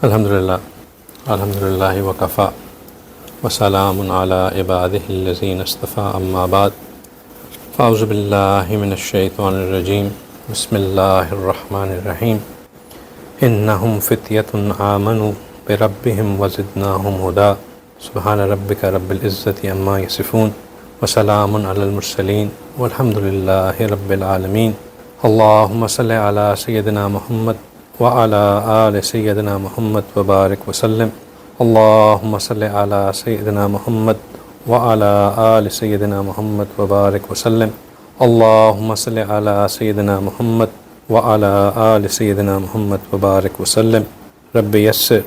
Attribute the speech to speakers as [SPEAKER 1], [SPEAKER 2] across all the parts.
[SPEAKER 1] الحمدللہ وکفا وسلام علی عبادہ الذین اصطفیٰ اما بعد فاعوذ باللہ من الشیطان الرجیم بسم اللہ الرحمن الرحیم انہم فتیۃ آمنوا بربہم وزدناہم ہدی سبحان ربک رب العزۃ عما یصفون وسلام علی المرسلین والحمدللہ رب العالمین اللہم صلی علی سیدنا محمد وعلى آل سیدنا محمد وبارک وسلم اللہم صلی علی سیدنا محمد وعلى آل سیدنا محمد وبارک وسلم اللہم صلی علی سیدنا محمد وعلى آل سیدنا محمد وبارک وسلم رب یسر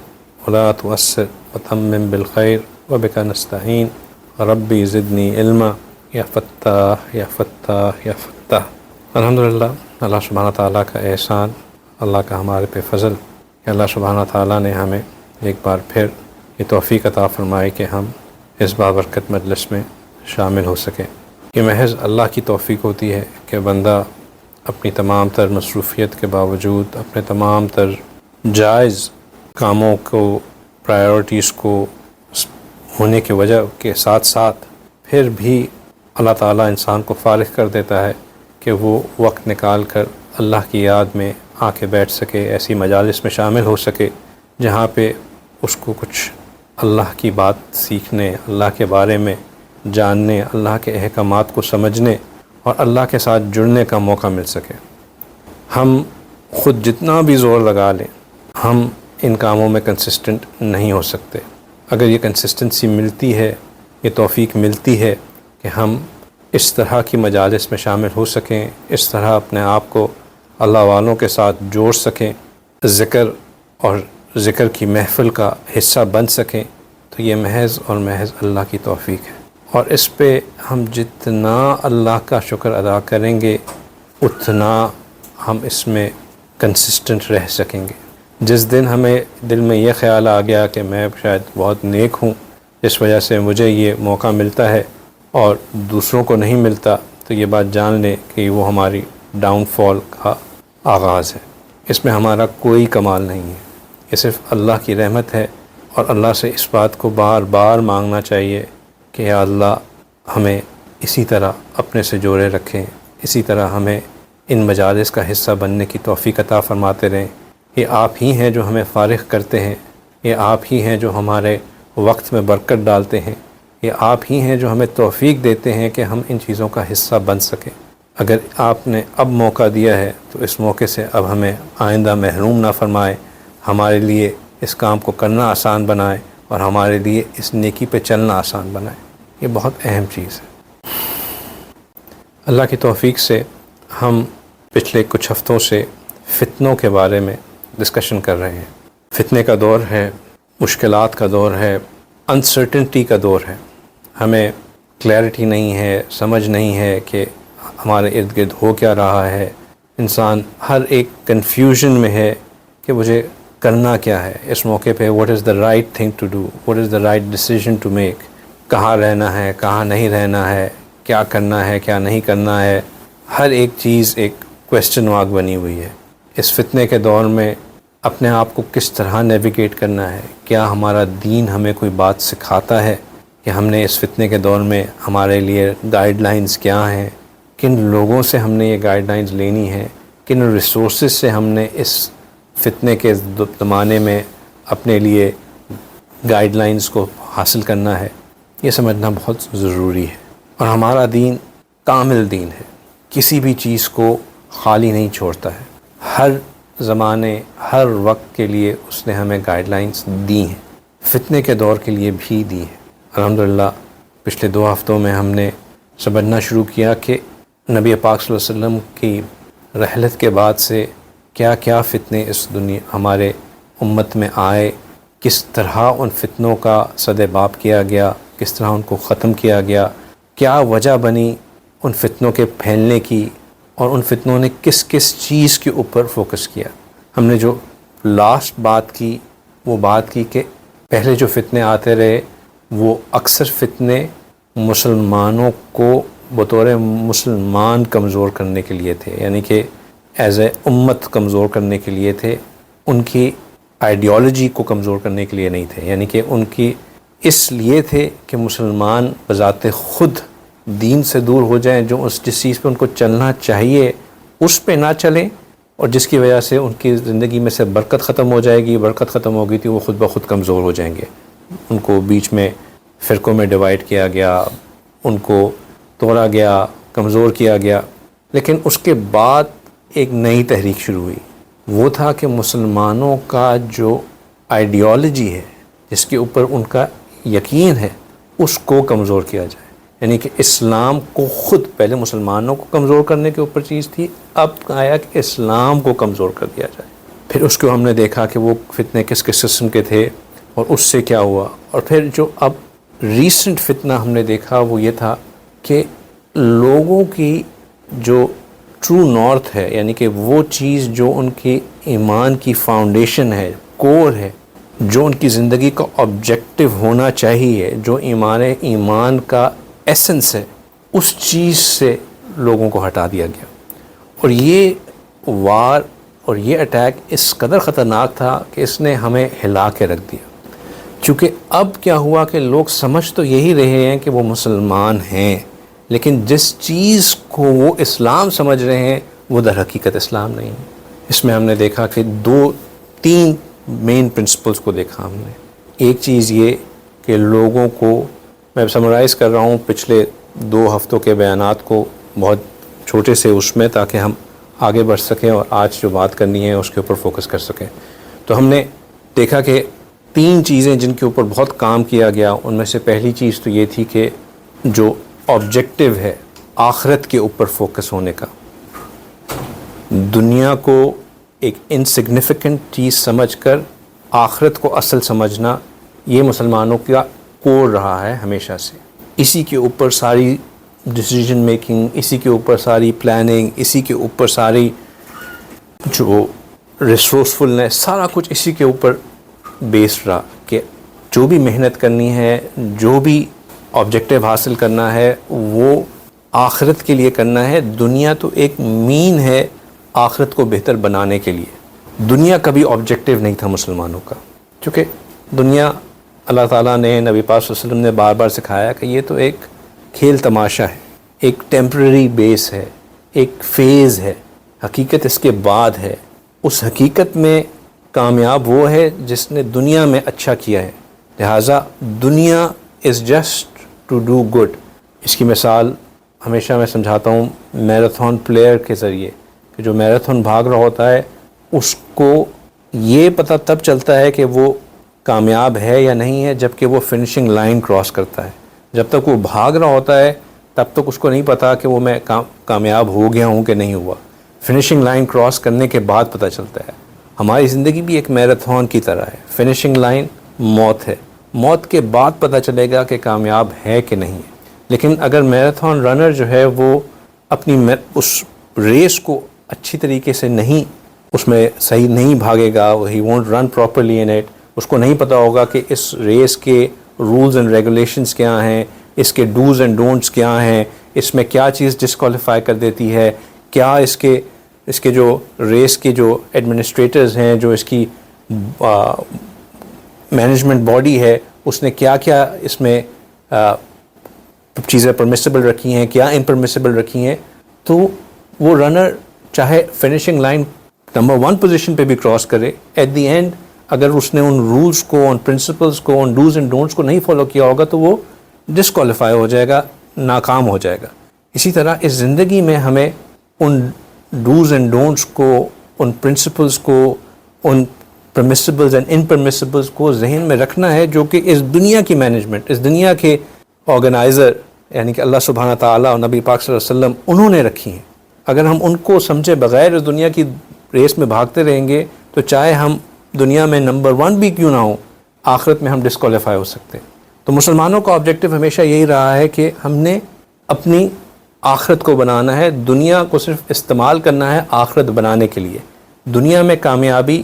[SPEAKER 1] ولا تعسر وتمم بالخیر وبک نستعین ربی زدنی علما یا فتاح یا فتاح یا فتاح۔ الحمدللہ، اللہ سبحانہ تعالیٰ کا احسان، اللہ کا ہمارے پہ فضل کہ اللہ سبحانہ تعالیٰ نے ہمیں ایک بار پھر یہ توفیق عطا فرمائی کہ ہم اس بابرکت مجلس میں شامل ہو سکیں۔ یہ محض اللہ کی توفیق ہوتی ہے کہ بندہ اپنی تمام تر مصروفیت کے باوجود، اپنے تمام تر جائز کاموں کو، پرائیورٹیز کو ہونے کی وجہ کے ساتھ ساتھ پھر بھی اللہ تعالیٰ انسان کو فارغ کر دیتا ہے کہ وہ وقت نکال کر اللہ کی یاد میں آ کے بیٹھ سکے، ایسی مجالس میں شامل ہو سکے جہاں پہ اس کو کچھ اللہ کی بات سیکھنے، اللہ کے بارے میں جاننے، اللہ کے احکامات کو سمجھنے اور اللہ کے ساتھ جڑنے کا موقع مل سکے۔ ہم خود جتنا بھی زور لگا لیں، ہم ان کاموں میں کنسسٹنٹ نہیں ہو سکتے۔ اگر یہ کنسسٹنسی ملتی ہے، یہ توفیق ملتی ہے کہ ہم اس طرح کی مجالس میں شامل ہو سکیں، اس طرح اپنے آپ کو اللہ والوں کے ساتھ جوڑ سکیں، ذکر اور ذکر کی محفل کا حصہ بن سکیں، تو یہ محض اور محض اللہ کی توفیق ہے۔ اور اس پہ ہم جتنا اللہ کا شکر ادا کریں گے اتنا ہم اس میں کنسسٹنٹ رہ سکیں گے۔ جس دن ہمیں دل میں یہ خیال آ گیا کہ میں شاید بہت نیک ہوں، اس وجہ سے مجھے یہ موقع ملتا ہے اور دوسروں کو نہیں ملتا، تو یہ بات جان لیں کہ وہ ہماری ڈاؤن فال کا آغاز ہے۔ اس میں ہمارا کوئی کمال نہیں ہے، یہ صرف اللہ کی رحمت ہے، اور اللہ سے اس بات کو بار بار مانگنا چاہیے کہ یا اللہ ہمیں اسی طرح اپنے سے جوڑے رکھیں، اسی طرح ہمیں ان مجالس کا حصہ بننے کی توفیق عطا فرماتے رہیں۔ یہ آپ ہی ہیں جو ہمیں فارغ کرتے ہیں، یہ آپ ہی ہیں جو ہمارے وقت میں برکت ڈالتے ہیں، یہ آپ ہی ہیں جو ہمیں توفیق دیتے ہیں کہ ہم ان چیزوں کا حصہ بن سکیں۔ اگر آپ نے اب موقع دیا ہے تو اس موقع سے اب ہمیں آئندہ محروم نہ فرمائے، ہمارے لیے اس کام کو کرنا آسان بنائے اور ہمارے لیے اس نیکی پہ چلنا آسان بنائے۔ یہ بہت اہم چیز ہے۔ اللہ کی توفیق سے ہم پچھلے کچھ ہفتوں سے فتنوں کے بارے میں ڈسکشن کر رہے ہیں۔ فتنے کا دور ہے، مشکلات کا دور ہے، انسرٹنٹی کا دور ہے۔ ہمیں کلیئرٹی نہیں ہے، سمجھ نہیں ہے کہ ہمارے ارد گرد ہو کیا رہا ہے۔ انسان ہر ایک کنفیوژن میں ہے کہ مجھے کرنا کیا ہے اس موقع پہ، what is the right thing to do, what is the right decision to make, کہاں رہنا ہے، کہاں نہیں رہنا ہے، کیا کرنا ہے، کیا نہیں کرنا ہے۔ ہر ایک چیز ایک کویسچن مارک بنی ہوئی ہے۔ اس فتنے کے دور میں اپنے آپ کو کس طرح نیویگیٹ کرنا ہے، کیا ہمارا دین ہمیں کوئی بات سکھاتا ہے کہ ہم نے اس فتنے کے دور میں ہمارے لیے گائیڈ لائنز کیا ہیں، کن لوگوں سے ہم نے یہ گائیڈ لائنز لینی ہے، کن ریسورسز سے ہم نے اس فتنے کے زمانے میں اپنے لیے گائیڈ لائنز کو حاصل کرنا ہے، یہ سمجھنا بہت ضروری ہے۔ اور ہمارا دین کامل دین ہے، کسی بھی چیز کو خالی نہیں چھوڑتا ہے، ہر زمانے ہر وقت کے لیے اس نے ہمیں گائیڈ لائنز دی ہیں، فتنے کے دور کے لیے بھی دی ہیں۔ الحمدللہ پچھلے 2 ہفتوں میں ہم نے سمجھنا شروع کیا کہ نبی پاک صلی اللہ علیہ وسلم کی رحلت کے بعد سے کیا کیا فتنے اس دنیا ہمارے امت میں آئے، کس طرح ان فتنوں کا سدباب کیا گیا، کس طرح ان کو ختم کیا گیا، کیا وجہ بنی ان فتنوں کے پھیلنے کی، اور ان فتنوں نے کس کس چیز کے اوپر فوکس کیا۔ ہم نے جو لاسٹ بات کی وہ بات کی کہ پہلے جو فتنے آتے رہے وہ اکثر فتنے مسلمانوں کو بطور مسلمان کمزور کرنے کے لیے تھے، یعنی کہ ایز اے امت کمزور کرنے کے لیے تھے، ان کی آئیڈیالوجی کو کمزور کرنے کے لیے نہیں تھے، یعنی کہ ان کی اس لیے تھے کہ مسلمان بذات خود دین سے دور ہو جائیں، جو جس چیز پہ ان کو چلنا چاہیے اس پہ نہ چلیں، اور جس کی وجہ سے ان کی زندگی میں سے برکت ختم ہو جائے گی. برکت ختم ہو گئی تھی، وہ خود بخود کمزور ہو جائیں گے. ان کو بیچ میں فرقوں میں ڈیوائیڈ کیا گیا، ان کو توڑا گیا، کمزور کیا گیا. لیکن اس کے بعد ایک نئی تحریک شروع ہوئی، وہ تھا کہ مسلمانوں کا جو آئیڈیالوجی ہے، جس کے اوپر ان کا یقین ہے، اس کو کمزور کیا جائے. یعنی کہ اسلام کو خود، پہلے مسلمانوں کو کمزور کرنے کے اوپر چیز تھی، اب آیا کہ اسلام کو کمزور کر دیا جائے. پھر اس کو ہم نے دیکھا کہ وہ فتنے کس کس قسم کے تھے اور اس سے کیا ہوا. اور پھر جو اب ریسنٹ فتنہ ہم نے دیکھا وہ یہ تھا کہ لوگوں کی جو ٹرو نارتھ ہے، یعنی کہ وہ چیز جو ان کی ایمان کی فاؤنڈیشن ہے، کور ہے، جو ان کی زندگی کا آبجیکٹو ہونا چاہیے، جو ایمان کا ایسنس ہے، اس چیز سے لوگوں کو ہٹا دیا گیا. اور یہ وار اور یہ اٹیک اس قدر خطرناک تھا کہ اس نے ہمیں ہلا کے رکھ دیا. چونکہ اب کیا ہوا کہ لوگ سمجھ تو یہی رہے ہیں کہ وہ مسلمان ہیں، لیکن جس چیز کو وہ اسلام سمجھ رہے ہیں وہ در حقیقت اسلام نہیں ہے. اس میں ہم نے دیکھا کہ تین مین پرنسپلز کو دیکھا ہم نے. ایک چیز یہ کہ لوگوں کو، میں سمرائز کر رہا ہوں پچھلے 2 ہفتوں کے بیانات کو بہت چھوٹے سے اس میں، تاکہ ہم آگے بڑھ سکیں اور آج جو بات کرنی ہے اس کے اوپر فوکس کر سکیں. تو ہم نے دیکھا کہ 3 چیزیں جن کے اوپر بہت کام کیا گیا. ان میں سے پہلی چیز تو یہ تھی کہ جو آبجیکٹو ہے آخرت کے اوپر فوکس ہونے کا، دنیا کو ایک انسگنیفیکنٹ چیز سمجھ کر آخرت کو اصل سمجھنا، یہ مسلمانوں کا کور رہا ہے ہمیشہ سے. اسی کے اوپر ساری ڈیسیجن میکنگ، اسی کے اوپر ساری پلاننگ، اسی کے اوپر ساری جو ریسورسفلنس، سارا کچھ اسی کے اوپر بیسڈ رہا کہ جو بھی محنت کرنی ہے، جو بھی آبجیکٹیو حاصل کرنا ہے، وہ آخرت کے لیے کرنا ہے. دنیا تو ایک مین ہے آخرت کو بہتر بنانے کے لیے. دنیا کبھی آبجیکٹیو نہیں تھا مسلمانوں کا، کیونکہ دنیا اللہ تعالیٰ نے، نبی پاک صلی اللہ علیہ وسلم نے بار بار سکھایا کہ یہ تو ایک کھیل تماشا ہے، ایک ٹیمپرری بیس ہے، ایک فیز ہے. حقیقت اس کے بعد ہے. اس حقیقت میں کامیاب وہ ہے جس نے دنیا میں اچھا کیا ہے. لہٰذا دنیا is just to do good. اس کی مثال ہمیشہ میں سمجھاتا ہوں میراتھن پلیئر کے ذریعے، کہ جو میراتھن بھاگ رہا ہوتا ہے اس کو یہ پتہ تب چلتا ہے کہ وہ کامیاب ہے یا نہیں ہے جب کہ وہ فنشنگ لائن کراس کرتا ہے. جب تک وہ بھاگ رہا ہوتا ہے تب تک اس کو نہیں پتا کہ وہ میں کامیاب ہو گیا ہوں کہ نہیں ہوا. فنشنگ لائن کراس کرنے کے بعد پتہ چلتا ہے. ہماری زندگی بھی ایک میراتھن کی طرح ہے. فنشنگ لائن موت ہے، موت کے بعد پتہ چلے گا کہ کامیاب ہے کہ نہیں. لیکن اگر میراتھن رنر جو ہے وہ اپنی اس ریس کو اچھی طریقے سے نہیں، اس میں صحیح نہیں بھاگے گا، he won't run properly in it. اس کو نہیں پتہ ہوگا کہ اس ریس کے رولز اینڈ ریگولیشنز کیا ہیں، اس کے ڈوز اینڈ ڈونٹس کیا ہیں، اس میں کیا چیز ڈسکوالیفائی کر دیتی ہے، کیا اس کے جو ریس کے جو ایڈمنسٹریٹرز ہیں، جو اس کی مینجمنٹ باڈی ہے، اس نے کیا کیا اس میں چیزیں پرمیسیبل رکھی ہیں، کیا امپرمیسیبل رکھی ہیں. تو وہ رنر چاہے فنشنگ لائن نمبر 1 پوزیشن پہ بھی کراس کرے، ایٹ دی اینڈ اگر اس نے ان رولز کو، ان پرنسپلز کو، ان ڈوز اینڈ ڈونٹس کو نہیں فالو کیا ہوگا تو وہ ڈسکوالیفائی ہو جائے گا، ناکام ہو جائے گا. اسی طرح اس زندگی میں ہمیں ان ڈوز اینڈ ڈونٹس کو، ان پرنسپلز کو، ان پرمیسیبلز اینڈ امپرمیسیبلز کو ذہن میں رکھنا ہے، جو کہ اس دنیا کی مینجمنٹ، اس دنیا کے آرگنائزر یعنی کہ اللہ سبحانہ تعالیٰ اور نبی پاک صلی اللہ علیہ وسلم انہوں نے رکھی ہیں. اگر ہم ان کو سمجھے بغیر اس دنیا کی ریس میں بھاگتے رہیں گے تو چاہے ہم دنیا میں نمبر 1 بھی کیوں نہ ہوں، آخرت میں ہم ڈسکوالیفائی ہو سکتے ہیں. تو مسلمانوں کا آبجیکٹو ہمیشہ یہی رہا ہے کہ ہم نے اپنی آخرت کو بنانا ہے، دنیا کو صرف استعمال کرنا ہے آخرت بنانے کے لیے. دنیا میں کامیابی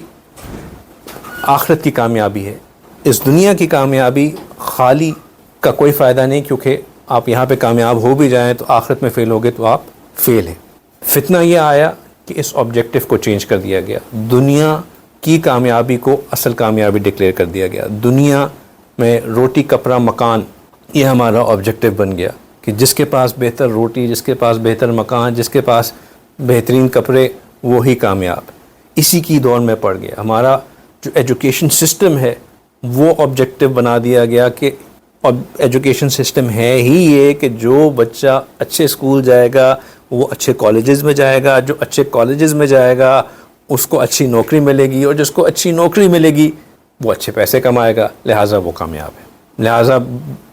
[SPEAKER 1] آخرت کی کامیابی ہے. اس دنیا کی کامیابی خالی کا کوئی فائدہ نہیں، کیونکہ آپ یہاں پہ کامیاب ہو بھی جائیں تو آخرت میں فیل ہوگے تو آپ فیل ہیں. فتنہ یہ آیا کہ اس آبجیکٹو کو چینج کر دیا گیا. دنیا کی کامیابی کو اصل کامیابی ڈکلیئر کر دیا گیا. دنیا میں روٹی کپڑا مکان یہ ہمارا آبجیکٹیو بن گیا کہ جس کے پاس بہتر روٹی، جس کے پاس بہتر مکان، جس کے پاس بہترین کپڑے، وہی کامیاب. اسی کی دور میں پڑ گیا. ہمارا جو ایجوکیشن سسٹم ہے وہ آبجیکٹیو بنا دیا گیا کہ ایجوکیشن سسٹم ہے ہی یہ کہ جو بچہ اچھے اسکول جائے گا وہ اچھے کالجز میں جائے گا، جو اچھے کالجز میں جائے گا اس کو اچھی نوکری ملے گی، اور جس کو اچھی نوکری ملے گی وہ اچھے پیسے کمائے گا، لہٰذا وہ کامیاب ہے. لہٰذا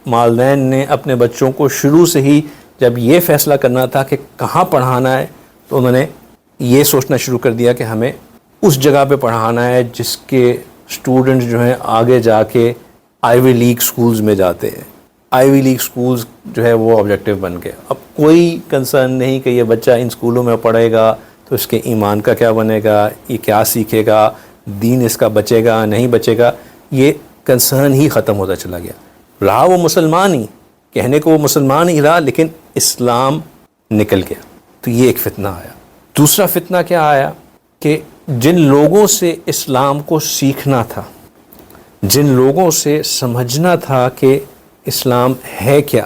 [SPEAKER 1] والدین نے اپنے بچوں کو شروع سے ہی جب یہ فیصلہ کرنا تھا کہ کہاں پڑھانا ہے تو انہوں نے یہ سوچنا شروع کر دیا کہ ہمیں اس جگہ پہ پڑھانا ہے جس کے اسٹوڈنٹس جو ہیں آگے جا کے آئی وی لیگ سکولز میں جاتے ہیں. آئی وی لیگ سکولز جو ہے وہ آبجیکٹیو بن گئے. اب کوئی کنسرن نہیں کہ یہ بچہ ان سکولوں میں پڑھے گا تو اس کے ایمان کا کیا بنے گا، یہ کیا سیکھے گا، دین اس کا بچے گا نہیں بچے گا. یہ کنسرن ہی ختم ہوتا چلا گیا. رہا وہ مسلمان ہی، کہنے کو وہ مسلمان ہی رہا لیکن اسلام نکل گیا. تو یہ ایک فتنہ آیا. دوسرا فتنہ کیا آیا کہ جن لوگوں سے اسلام کو سیکھنا تھا، جن لوگوں سے سمجھنا تھا کہ اسلام ہے کیا،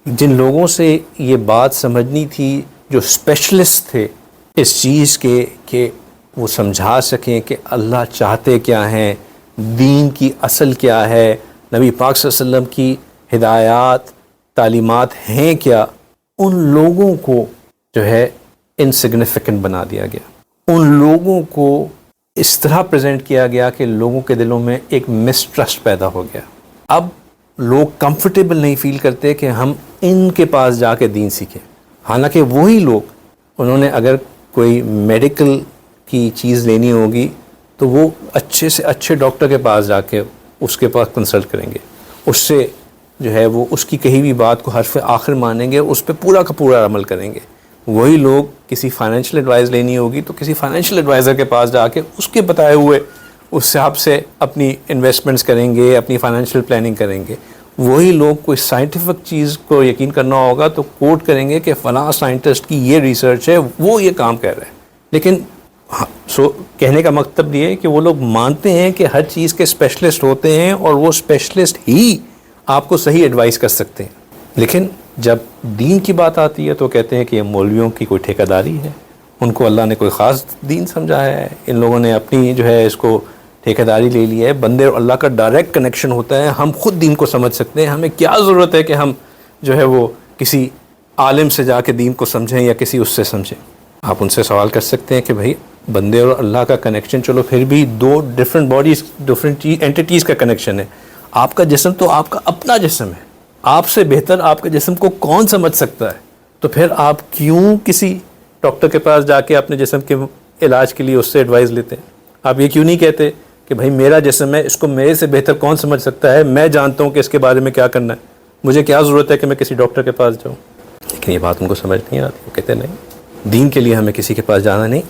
[SPEAKER 1] جن لوگوں سے یہ بات سمجھنی تھی، جو اسپیشلسٹ تھے اس چیز کے کہ وہ سمجھا سکیں کہ اللہ چاہتے کیا ہیں، دین کی اصل کیا ہے، نبی پاک صلی اللہ علیہ وسلم کی ہدایات تعلیمات ہیں کیا، ان لوگوں کو جو ہے انسگنیفیکنٹ بنا دیا گیا. ان لوگوں کو اس طرح پریزنٹ کیا گیا کہ لوگوں کے دلوں میں ایک مسٹرسٹ پیدا ہو گیا. اب لوگ کمفرٹیبل نہیں فیل کرتے کہ ہم ان کے پاس جا کے دین سیکھیں. حالانکہ وہی لوگ، انہوں نے اگر کوئی میڈیکل کی چیز لینی ہوگی تو وہ اچھے سے اچھے ڈاکٹر کے پاس جا کے اس کے پاس کنسلٹ کریں گے، اس سے جو ہے وہ اس کی کہی ہوئی بات کو حرف آخر مانیں گے، اس پہ پورا کا پورا عمل کریں گے. وہی لوگ کسی فائنینشیل ایڈوائز لینی ہوگی تو کسی فائنینشیل ایڈوائزر کے پاس جا کے اس کے بتائے ہوئے اس حساب سے اپنی انویسٹمنٹس کریں گے، اپنی فائنینشیل پلاننگ کریں گے. وہی لوگ کوئی سائنٹیفک چیز کو یقین کرنا ہوگا تو کوٹ کریں گے کہ فلاں سائنٹسٹ کی یہ ریسرچ ہے، وہ یہ کام کر رہے ہیں. لیکن کہنے کا مطلب یہ ہے کہ وہ لوگ مانتے ہیں کہ ہر چیز کے اسپیشلسٹ ہوتے ہیں اور وہ اسپیشلسٹ ہی آپ کو صحیح ایڈوائز کر سکتے ہیں. لیکن جب دین کی بات آتی ہے تو کہتے ہیں کہ یہ مولویوں کی کوئی ٹھیکہ داری ہے، ان کو اللہ نے کوئی خاص دین سمجھا ہے، ان لوگوں نے اپنی جو ہے اس کو ٹھیکہ داری لے لی ہے. بندے اور اللہ کا ڈائریکٹ کنیکشن ہوتا ہے، ہم خود دین کو سمجھ سکتے ہیں، ہمیں کیا ضرورت ہے کہ ہم جو ہے وہ کسی عالم سے جا کے دین کو سمجھیں یا کسی اس سے سمجھیں. آپ ان سے سوال کر سکتے ہیں کہ بھائی بندے اور اللہ کا کنیکشن چلو پھر بھی دو ڈفرینٹ باڈیز، ڈفرینٹ اینٹیٹیز کا کنیکشن ہے. آپ کا جسم تو آپ کا اپنا جسم ہے، آپ سے بہتر آپ کے جسم کو کون سمجھ سکتا ہے؟ تو پھر آپ کیوں کسی ڈاکٹر کے پاس جا کے اپنے جسم کے علاج کے لیے اس سے ایڈوائز لیتے ہیں؟ آپ یہ کیوں نہیں کہتے کہ بھائی میرا جسم ہے، اس کو میرے سے بہتر کون سمجھ سکتا ہے، میں جانتا ہوں کہ اس کے بارے میں کیا کرنا ہے، مجھے کیا ضرورت ہے کہ میں کسی ڈاکٹر کے پاس جاؤں؟ لیکن یہ بات ان کو سمجھ نہیں آتی. وہ کہتے نہیں، دین کے لیے ہمیں کسی کے پاس جانا نہیں.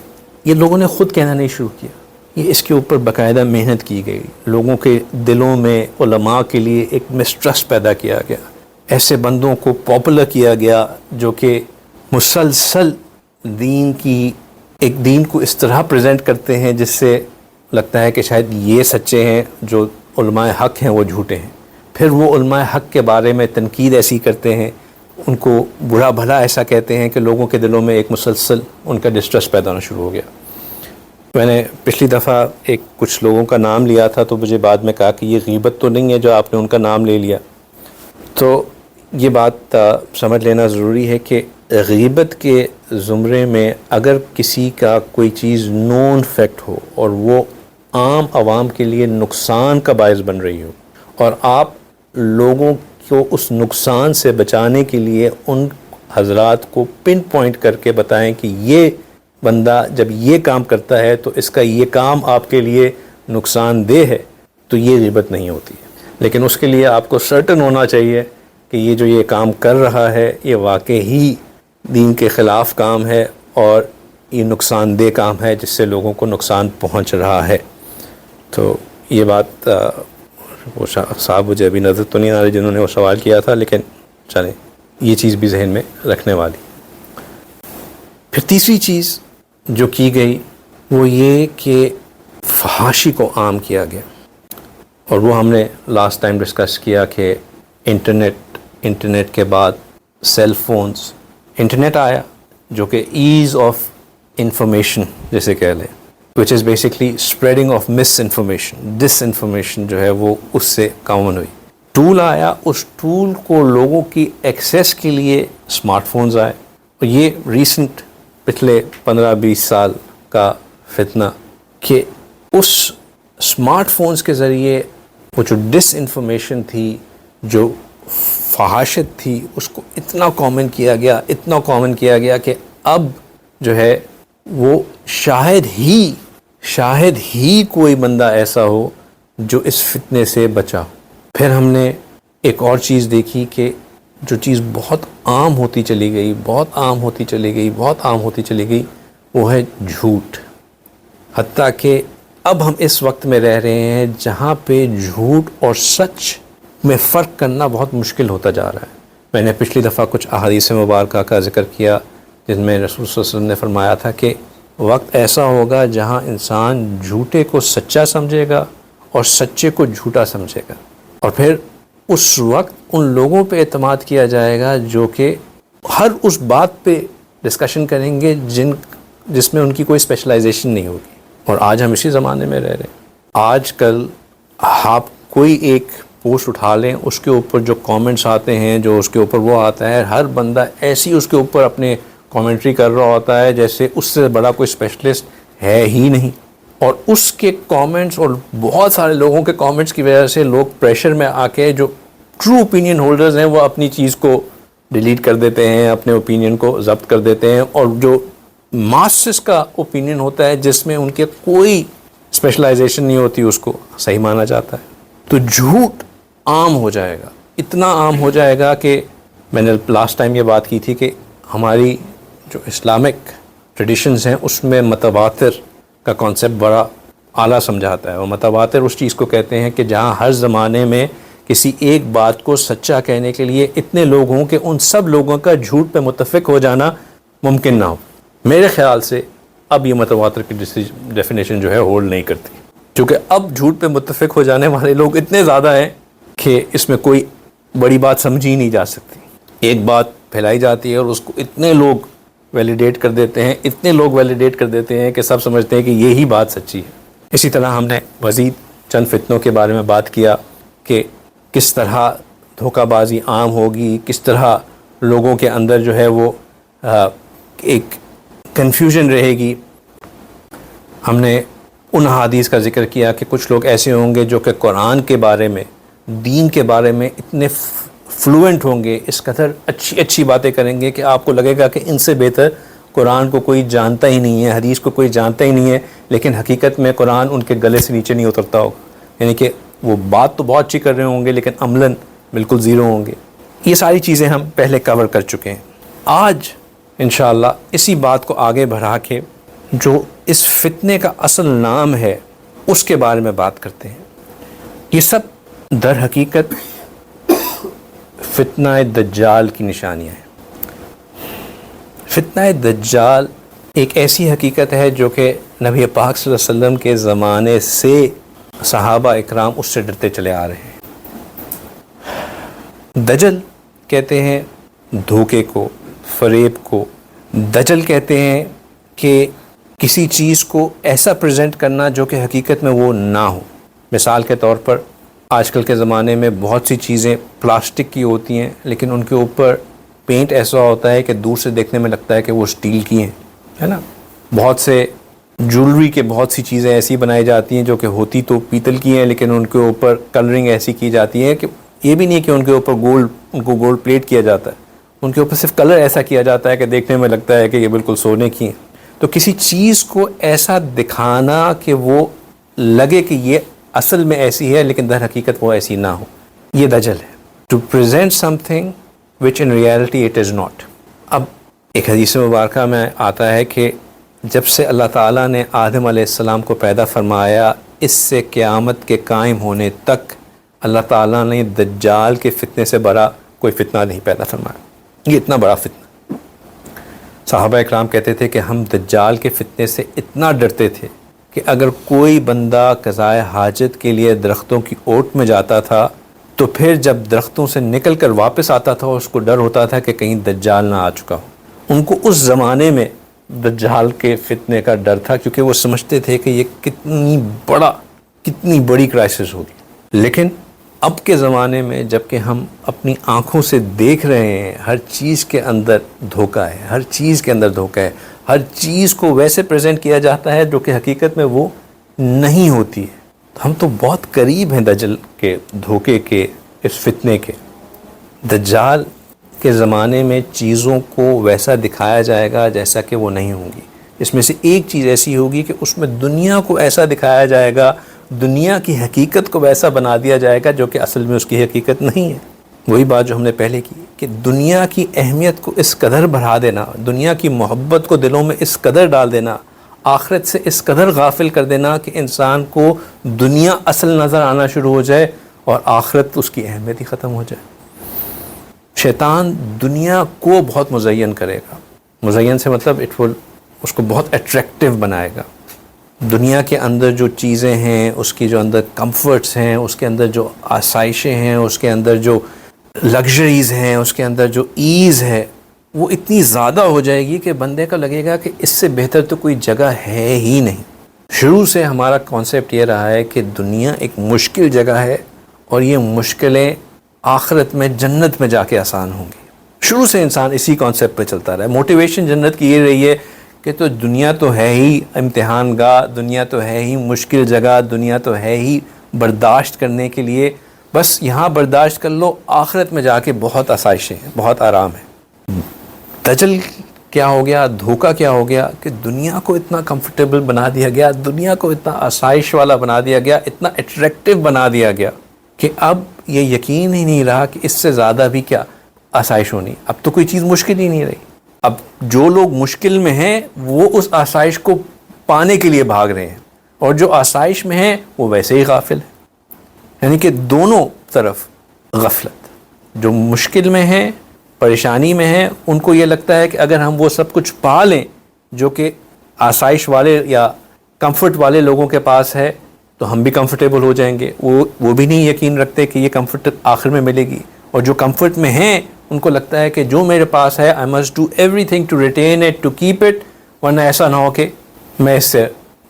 [SPEAKER 1] یہ لوگوں نے خود کہنا نہیں شروع کیا، یہ اس کے اوپر باقاعدہ محنت کی گئی. لوگوں کے دلوں میں علماء کے لیے ایک مسٹرسٹ پیدا کیا گیا، ایسے بندوں کو پاپولر کیا گیا جو کہ مسلسل دین کی ایک دین کو اس طرح پریزنٹ کرتے ہیں جس سے لگتا ہے کہ شاید یہ سچے ہیں، جو علماء حق ہیں وہ جھوٹے ہیں. پھر وہ علماء حق کے بارے میں تنقید ایسی کرتے ہیں، ان کو برا بھلا ایسا کہتے ہیں کہ لوگوں کے دلوں میں ایک مسلسل ان کا ڈسٹرس پیدا ہونا شروع ہو گیا. میں نے پچھلی دفعہ کچھ لوگوں کا نام لیا تھا تو مجھے بعد میں کہا کہ یہ غیبت تو نہیں ہے جو آپ نے ان کا نام لے لیا. تو یہ بات سمجھ لینا ضروری ہے کہ غیبت کے زمرے میں اگر کسی کا کوئی چیز نون فیکٹ ہو اور وہ عام عوام کے لیے نقصان کا باعث بن رہی ہو اور آپ لوگوں کو اس نقصان سے بچانے کے لیے ان حضرات کو پن پوائنٹ کر کے بتائیں کہ یہ بندہ جب یہ کام کرتا ہے تو اس کا یہ کام آپ کے لیے نقصان دہ ہے، تو یہ غیبت نہیں ہوتی ہے. لیکن اس کے لیے آپ کو سرٹن ہونا چاہیے کہ یہ جو یہ کام کر رہا ہے یہ واقعی دین کے خلاف کام ہے اور یہ نقصان دہ کام ہے جس سے لوگوں کو نقصان پہنچ رہا ہے. تو یہ بات وہ صاحب مجھے ابھی نظر تو نہیں آ رہی جنہوں نے وہ سوال کیا تھا، لیکن چلیں یہ چیز بھی ذہن میں رکھنے والی. پھر تیسری چیز جو کی گئی وہ یہ کہ فحاشی کو عام کیا گیا. اور وہ ہم نے لاسٹ ٹائم ڈسکس کیا کہ انٹرنیٹ کے بعد سیل فونز، انٹرنیٹ آیا جو کہ ایز آف انفارمیشن جیسے کہہ لیں، which is basically spreading of misinformation, disinformation جو ہے وہ اس سے کامن ہوئی. ٹول آیا، اس ٹول کو لوگوں کی ایکسیس کے لیے اسمارٹ فونز آئے. اور یہ ریسنٹ پچھلے 15-20 سال کا فتنہ کہ اس اسمارٹ فونز کے ذریعے وہ جو ڈس انفارمیشن تھی، جو فحاشت تھی، اس کو اتنا کامن کیا گیا کہ اب جو ہے وہ شاید ہی کوئی بندہ ایسا ہو جو اس فتنے سے بچا ہو. پھر ہم نے ایک اور چیز دیکھی کہ جو چیز بہت عام ہوتی چلی گئی وہ ہے جھوٹ. حتیٰ کہ اب ہم اس وقت میں رہ رہے ہیں جہاں پہ جھوٹ اور سچ میں فرق کرنا بہت مشکل ہوتا جا رہا ہے. میں نے پچھلی دفعہ کچھ احادیث مبارکہ کا ذکر کیا جن میں رسول صلی اللہ علیہ وسلم نے فرمایا تھا کہ وقت ایسا ہوگا جہاں انسان جھوٹے کو سچا سمجھے گا اور سچے کو جھوٹا سمجھے گا. اور پھر اس وقت ان لوگوں پہ اعتماد کیا جائے گا جو کہ ہر اس بات پہ ڈسکشن کریں گے جس میں ان کی کوئی اسپیشلائزیشن نہیں ہوگی. اور آج ہم اسی زمانے میں رہ رہے ہیں. آج کل آپ کوئی ایک پوسٹ اٹھا لیں، اس کے اوپر جو کامنٹس آتے ہیں، جو اس کے اوپر وہ آتا ہے، ہر بندہ ایسی اس کے اوپر اپنے کامنٹری کر رہا ہوتا ہے جیسے اس سے بڑا کوئی اسپیشلسٹ ہے ہی نہیں. اور اس کے کامنٹس اور بہت سارے لوگوں کے کامنٹس کی وجہ سے لوگ پریشر میں آ کے جو ٹرو اوپینین ہولڈرز ہیں وہ اپنی چیز کو ڈیلیٹ کر دیتے ہیں، اپنے اوپینین کو ضبط کر دیتے ہیں. اور جو ماسس کا اوپینین ہوتا ہے جس میں ان کے کوئی اسپیشلائزیشن نہیں ہوتی، اس کو صحیح مانا جاتا ہے. تو جھوٹ عام ہو جائے گا، اتنا عام ہو جائے گا کہ میں نے لاسٹ ٹائم یہ بات کی تھی کہ ہماری جو اسلامک ٹریڈیشنز ہیں اس میں متواتر کا کانسیپٹ بڑا اعلیٰ سمجھاتا ہے. اور متواتر اس چیز کو کہتے ہیں کہ جہاں ہر زمانے میں کسی ایک بات کو سچا کہنے کے لیے اتنے لوگ ہوں کہ ان سب لوگوں کا جھوٹ پہ متفق ہو جانا ممکن نہ ہو. میرے خیال سے اب یہ متواتر کی ڈیفینیشن جو ہے ہولڈ نہیں کرتی، کیونکہ اب جھوٹ پہ متفق ہو جانے والے لوگ اتنے زیادہ ہیں کہ اس میں کوئی بڑی بات سمجھی ہی نہیں جا سکتی. ایک بات پھیلائی جاتی ہے اور اس کو اتنے لوگ ویلیڈیٹ کر دیتے ہیں کہ سب سمجھتے ہیں کہ یہی بات سچی ہے. اسی طرح ہم نے مزید چند فتنوں کے بارے میں بات کیا کہ کس طرح دھوکہ بازی عام ہوگی، کس طرح لوگوں کے اندر جو ہے وہ ایک کنفیوژن رہے گی. ہم نے ان احادیث کا ذکر کیا کہ کچھ لوگ ایسے ہوں گے جو کہ قرآن کے بارے میں، دین کے بارے میں اتنے فلوئنٹ ہوں گے، اس قدر اچھی باتیں کریں گے کہ آپ کو لگے گا کہ ان سے بہتر قرآن کو کوئی جانتا ہی نہیں ہے، حدیث کو کوئی جانتا ہی نہیں ہے، لیکن حقیقت میں قرآن ان کے گلے سے نیچے نہیں اترتا ہوگا. یعنی کہ وہ بات تو بہت اچھی کر رہے ہوں گے لیکن عملاً بالکل زیرو ہوں گے. یہ ساری چیزیں ہم پہلے کور کر چکے ہیں. آج انشاءاللہ اسی بات کو آگے بڑھا کے جو اس فتنے کا اصل نام ہے اس کے بارے میں بات کرتے ہیں. یہ سب در حقیقت فتنہ دجال کی نشانیاں ہیں. فتنہ دجال ایک ایسی حقیقت ہے جو کہ نبی پاک صلی اللہ علیہ وسلم کے زمانے سے صحابہ اکرام اس سے ڈرتے چلے آ رہے ہیں. دجل کہتے ہیں دھوکے کو، فریب کو. دجل کہتے ہیں کہ کسی چیز کو ایسا پریزنٹ کرنا جو کہ حقیقت میں وہ نہ ہو. مثال کے طور پر آج کل کے زمانے میں بہت سی چیزیں پلاسٹک کی ہوتی ہیں لیکن ان کے اوپر پینٹ ایسا ہوتا ہے کہ دور سے دیکھنے میں لگتا ہے کہ وہ اسٹیل کی ہیں، ہے نا. بہت سے جولری کے بہت سی چیزیں ایسی بنائی جاتی ہیں جو کہ ہوتی تو پیتل کی ہیں لیکن ان کے اوپر کلرنگ ایسی کی جاتی ہے کہ یہ بھی نہیں کہ ان کے اوپر ان کو گولڈ پلیٹ کیا جاتا ہے، ان کے اوپر صرف کلر ایسا کیا جاتا ہے کہ دیکھنے میں لگتا ہے کہ یہ بالکل سونے کی ہیں. تو کسی چیز کو ایسا دکھانا کہ وہ لگے کہ یہ اصل میں ایسی ہے لیکن در حقیقت وہ ایسی نہ ہو، یہ دجل ہے. To present something which in reality it is not. اب ایک حدیث مبارکہ میں آتا ہے کہ جب سے اللہ تعالیٰ نے آدم علیہ السلام کو پیدا فرمایا اس سے قیامت کے قائم ہونے تک اللہ تعالیٰ نے دجال کے فتنے سے بڑا کوئی فتنہ نہیں پیدا فرمایا. یہ اتنا بڑا فتنہ. صحابہ اکرام کہتے تھے کہ ہم دجال کے فتنے سے اتنا ڈرتے تھے کہ اگر کوئی بندہ قضائے حاجت کے لیے درختوں کی اوٹ میں جاتا تھا تو پھر جب درختوں سے نکل کر واپس آتا تھا اس کو ڈر ہوتا تھا کہ کہیں دجال نہ آ چکا ہو۔ ان کو اس زمانے میں دجال کے فتنے کا ڈر تھا، کیونکہ وہ سمجھتے تھے کہ یہ کتنی بڑی کرائسس ہوگی۔ لیکن اب کے زمانے میں جب کہ ہم اپنی آنکھوں سے دیکھ رہے ہیں ہر چیز کے اندر دھوکہ ہے، ہر چیز کے اندر دھوکہ ہے، ہر چیز کو ویسے پریزنٹ کیا جاتا ہے جو کہ حقیقت میں وہ نہیں ہوتی ہے، ہم تو بہت قریب ہیں دجال کے دھوکے کے، اس فتنے کے۔ دجال کے زمانے میں چیزوں کو ویسا دکھایا جائے گا جیسا کہ وہ نہیں ہوں گی۔ اس میں سے ایک چیز ایسی ہوگی کہ اس میں دنیا کو ایسا دکھایا جائے گا، دنیا کی حقیقت کو ویسا بنا دیا جائے گا جو کہ اصل میں اس کی حقیقت نہیں ہے۔ وہی بات جو ہم نے پہلے کی کہ دنیا کی اہمیت کو اس قدر بڑھا دینا، دنیا کی محبت کو دلوں میں اس قدر ڈال دینا، آخرت سے اس قدر غافل کر دینا کہ انسان کو دنیا اصل نظر آنا شروع ہو جائے اور آخرت اس کی اہمیت ہی ختم ہو جائے۔ شیطان دنیا کو بہت مزین کرے گا، مزین سے مطلب اس کو بہت اٹریکٹیو بنائے گا۔ دنیا کے اندر جو چیزیں ہیں، اس کی جو اندر کمفرٹس ہیں، اس کے اندر جو آسائشیں ہیں، اس کے اندر جو لگژریز ہیں، اس کے اندر جو ایز ہے، وہ اتنی زیادہ ہو جائے گی کہ بندے کو لگے گا کہ اس سے بہتر تو کوئی جگہ ہے ہی نہیں۔ شروع سے ہمارا کانسیپٹ یہ رہا ہے کہ دنیا ایک مشکل جگہ ہے اور یہ مشکلیں آخرت میں جنت میں جا کے آسان ہوں گی۔ شروع سے انسان اسی کانسیپٹ پہ چلتا رہا ہے۔ موٹیویشن جنت کی یہ رہی ہے کہ تو دنیا تو ہے ہی امتحان گاہ، دنیا تو ہے ہی مشکل جگہ، دنیا تو ہے ہی برداشت کرنے کے لیے، بس یہاں برداشت کر لو، آخرت میں جا کے بہت آسائشیں ہیں، بہت آرام ہے۔ دجل کیا ہو گیا، دھوکہ کیا ہو گیا کہ دنیا کو اتنا کمفرٹیبل بنا دیا گیا، دنیا کو اتنا آسائش والا بنا دیا گیا، اتنا اٹریکٹیو بنا دیا گیا کہ اب یہ یقین ہی نہیں رہا کہ اس سے زیادہ بھی کیا آسائش ہونی۔ اب تو کوئی چیز مشکل ہی نہیں رہی۔ اب جو لوگ مشکل میں ہیں وہ اس آسائش کو پانے کے لیے بھاگ رہے ہیں، اور جو آسائش میں ہیں وہ ویسے ہی غافل ہیں۔ یعنی کہ دونوں طرف غفلت، جو مشکل میں ہیں، پریشانی میں ہیں، ان کو یہ لگتا ہے کہ اگر ہم وہ سب کچھ پا لیں جو کہ آسائش والے یا کمفرٹ والے لوگوں کے پاس ہے تو ہم بھی کمفرٹیبل ہو جائیں گے۔ وہ بھی نہیں یقین رکھتے کہ یہ کمفرٹ آخر میں ملے گی، اور جو کمفرٹ میں ہیں ان کو لگتا ہے کہ جو میرے پاس ہے I must do everything to retain it, to keep it، ورنہ ایسا نہ ہو کہ میں اس سے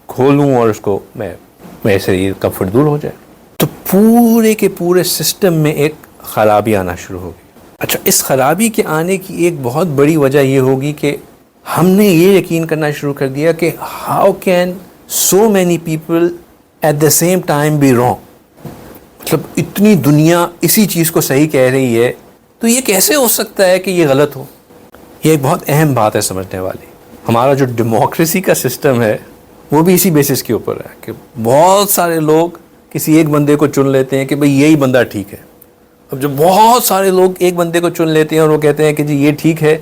[SPEAKER 1] کھولوں اور اس کو میں سے یہ کمفرٹ دور ہو جائے۔ تو پورے کے پورے سسٹم میں ایک خرابی آنا شروع ہوگی۔ اچھا، اس خرابی کے آنے کی ایک بہت بڑی وجہ یہ ہوگی کہ ہم نے یہ یقین کرنا شروع کر دیا کہ how can so many people at the same time be wrong، مطلب اتنی دنیا اسی چیز کو صحیح کہہ رہی ہے تو یہ کیسے ہو سکتا ہے کہ یہ غلط ہو۔ یہ ایک بہت اہم بات ہے سمجھنے والی۔ ہمارا جو ڈیموکریسی کا سسٹم ہے وہ بھی اسی بیسس کے اوپر ہے کہ بہت سارے لوگ کسی ایک بندے کو چن لیتے ہیں کہ بھئی یہی بندہ ٹھیک ہے۔ اب جب بہت سارے لوگ ایک بندے کو چن لیتے ہیں اور وہ کہتے ہیں کہ جی یہ ٹھیک ہے،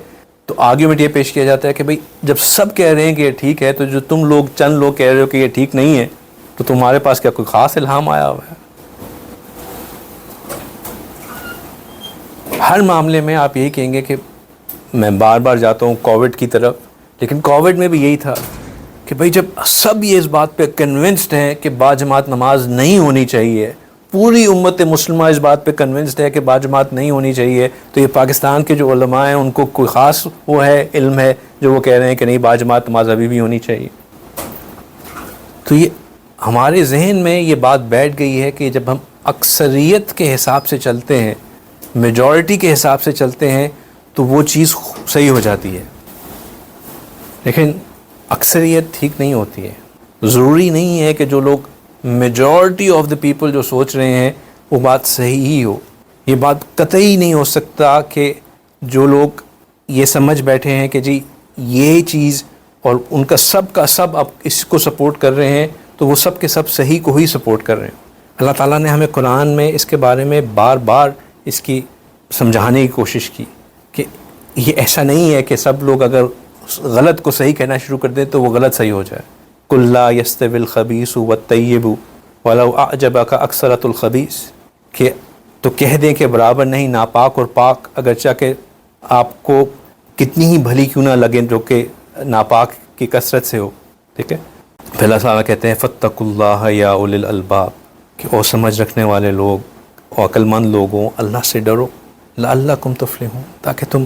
[SPEAKER 1] تو آرگیومنٹ یہ پیش کیا جاتا ہے کہ بھئی جب سب کہہ رہے ہیں کہ یہ ٹھیک ہے تو جو تم لوگ چند لوگ کہہ رہے ہو کہ یہ ٹھیک نہیں ہے تو تمہارے پاس کیا کوئی خاص الہام آیا ہوا ہے؟ ہر معاملے میں آپ یہی کہیں گے کہ میں بار بار جاتا ہوں کووڈ کی طرف، لیکن کووڈ میں بھی یہی تھا کہ بھئی جب سب یہ اس بات پہ کنونسڈ ہیں کہ باجماعت نماز نہیں ہونی چاہیے، پوری امت مسلمہ اس بات پہ کنونسڈ ہے کہ باجماعت نہیں ہونی چاہیے، تو یہ پاکستان کے جو علماء ہیں ان کو کوئی خاص وہ ہے علم ہے جو وہ کہہ رہے ہیں کہ نہیں باجماعت نماز ابھی بھی ہونی چاہیے۔ تو یہ ہمارے ذہن میں یہ بات بیٹھ گئی ہے کہ جب ہم اکثریت کے حساب سے چلتے ہیں، میجورٹی کے حساب سے چلتے ہیں تو وہ چیز صحیح ہو جاتی ہے، لیکن اکثریت ٹھیک نہیں ہوتی ہے۔ ضروری نہیں ہے کہ جو لوگ میجورٹی آف دا پیپل جو سوچ رہے ہیں وہ بات صحیح ہی ہو۔ یہ بات قطعی نہیں ہو سکتا کہ جو لوگ یہ سمجھ بیٹھے ہیں کہ جی یہ چیز اور ان کا سب اب اس کو سپورٹ کر رہے ہیں تو وہ سب کے سب صحیح کو ہی سپورٹ کر رہے ہیں۔ اللہ تعالیٰ نے ہمیں قرآن میں اس کے بارے میں بار بار اس کی سمجھانے کی کوشش کی کہ یہ ایسا نہیں ہے کہ سب لوگ اگر غلط کو صحیح کہنا شروع کر دیں تو وہ غلط صحیح ہو جائے۔ قُلْ لَا يَسْتَوِي الْخَبِيثُ وَالطَّيِّبُ وَلَوْ أَعْجَبَكَ أَكْثَرَةُ الْخَبِيثِ، کہ تو کہہ دیں کہ برابر نہیں ناپاک اور پاک، اگرچہ کہ آپ کو کتنی ہی بھلی کیوں نہ لگیں جو کہ ناپاک کی کثرت سے ہو، ٹھیک ہے۔ پھر اللہ تعالیٰ کہتے ہیں فاتقوا اللہ یا اولی الالباب، کہ او سمجھ رکھنے والے لوگ اور عقل مند لوگوں اللہ سے ڈرو، لعلکم تفلحون، تاکہ تم